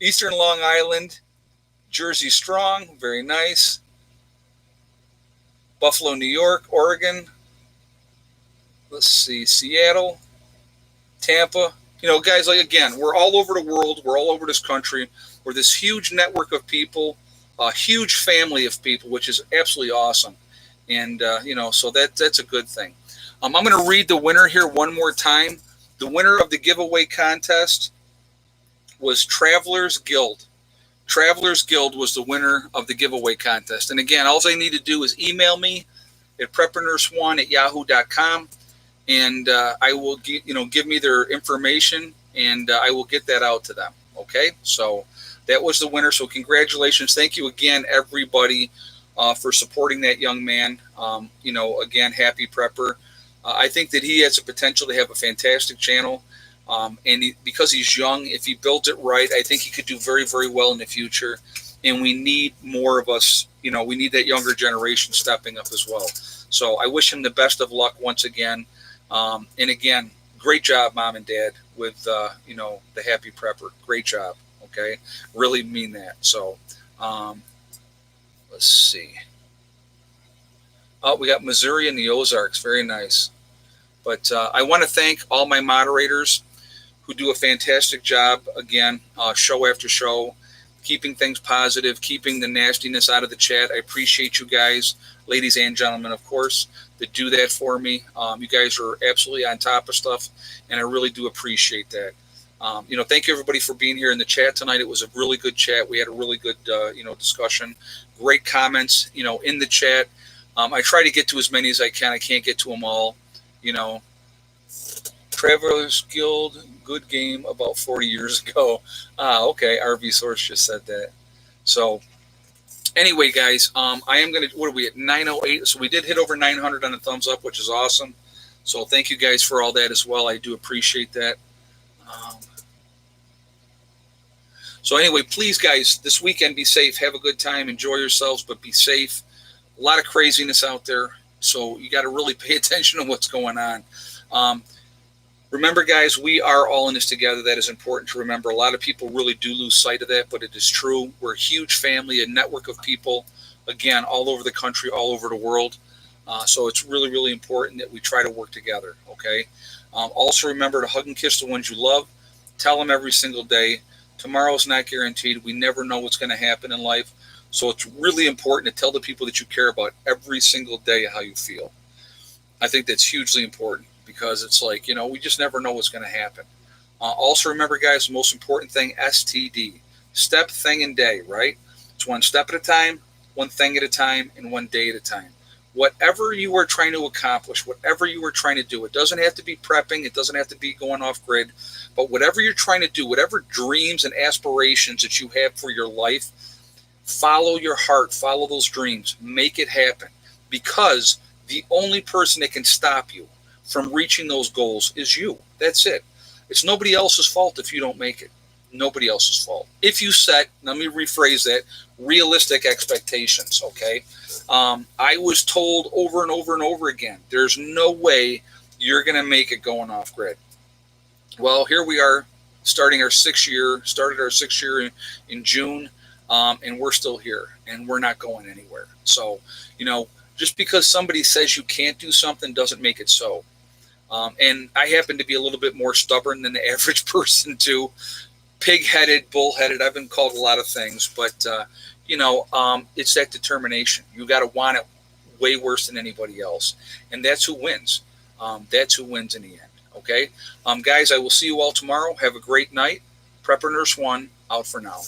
Eastern Long Island, Jersey Strong. Very nice. Buffalo, New York, Oregon. Let's see, Seattle, Tampa. Guys, like, again, we're all over the world. We're all over this country. We're this huge network of people, a huge family of people, which is absolutely awesome. And, so that's a good thing. I'm going to read the winner here one more time. The winner of the giveaway contest was Travelers Guild. Travelers Guild was the winner of the giveaway contest. And again, all they need to do is email me at preppernursone@yahoo.com, and I will give me their information, and I will get that out to them. Okay, so that was the winner. So congratulations. Thank you again, everybody, for supporting that young man. Again, happy prepper. I think that he has the potential to have a fantastic channel. Because he's young, if he builds it right, I think he could do very, very well in the future. And we need more of us, we need that younger generation stepping up as well. So I wish him the best of luck once again. And again, great job, Mom and Dad, with, the Happy Prepper. Great job. Okay. Really mean that. So, Let's see. Oh, we got Missouri and the Ozarks. Very nice. But I want to thank all my moderators who do a fantastic job, again, show after show, keeping things positive, keeping the nastiness out of the chat. I appreciate you guys, ladies and gentlemen, of course, that do that for me. You guys are absolutely on top of stuff, and I really do appreciate that. Thank you everybody for being here in the chat tonight. It was a really good chat. We had a really good, discussion. Great comments, in the chat. I try to get to as many as I can. I can't get to them all. Travelers Guild, good game about 40 years ago. Okay. RV Source just said that. So anyway, guys, I am going to, what are we at, 908? So we did hit over 900 on the thumbs up, which is awesome. So thank you guys for all that as well. I do appreciate that. So anyway, please, guys, this weekend, be safe. Have a good time. Enjoy yourselves, but be safe. A lot of craziness out there. So you got to really pay attention to what's going on. Remember, guys, we are all in this together. That is important to remember. A lot of people really do lose sight of that, but it is true. We're a huge family, a network of people, again, all over the country, all over the world. So it's really, really important that we try to work together, okay? Also remember to hug and kiss the ones you love. Tell them every single day. Tomorrow's not guaranteed. We never know what's going to happen in life. So it's really important to tell the people that you care about every single day how you feel. I think that's hugely important because it's like, we just never know what's going to happen. Also remember, guys, the most important thing, STD. Step, thing, and day, right? It's one step at a time, one thing at a time, and one day at a time. Whatever you are trying to accomplish, whatever you are trying to do, it doesn't have to be prepping, it doesn't have to be going off grid, but whatever you're trying to do, whatever dreams and aspirations that you have for your life, follow your heart, follow those dreams, make it happen, because the only person that can stop you from reaching those goals is you. That's it. It's nobody else's fault if you don't make it. Nobody else's fault. If you set, let me rephrase that, realistic expectations, okay? I was told over and over and over again, there's no way you're going to make it going off grid. Well, here we are, started our sixth year in June, and we're still here, and we're not going anywhere. So, just because somebody says you can't do something doesn't make it so. And I happen to be a little bit more stubborn than the average person too. Pig-headed, bull-headed. I've been called a lot of things, but it's that determination. You got to want it way worse than anybody else, and that's who wins. That's who wins in the end. Okay, guys. I will see you all tomorrow. Have a great night. Prepper Nurse 1 out for now.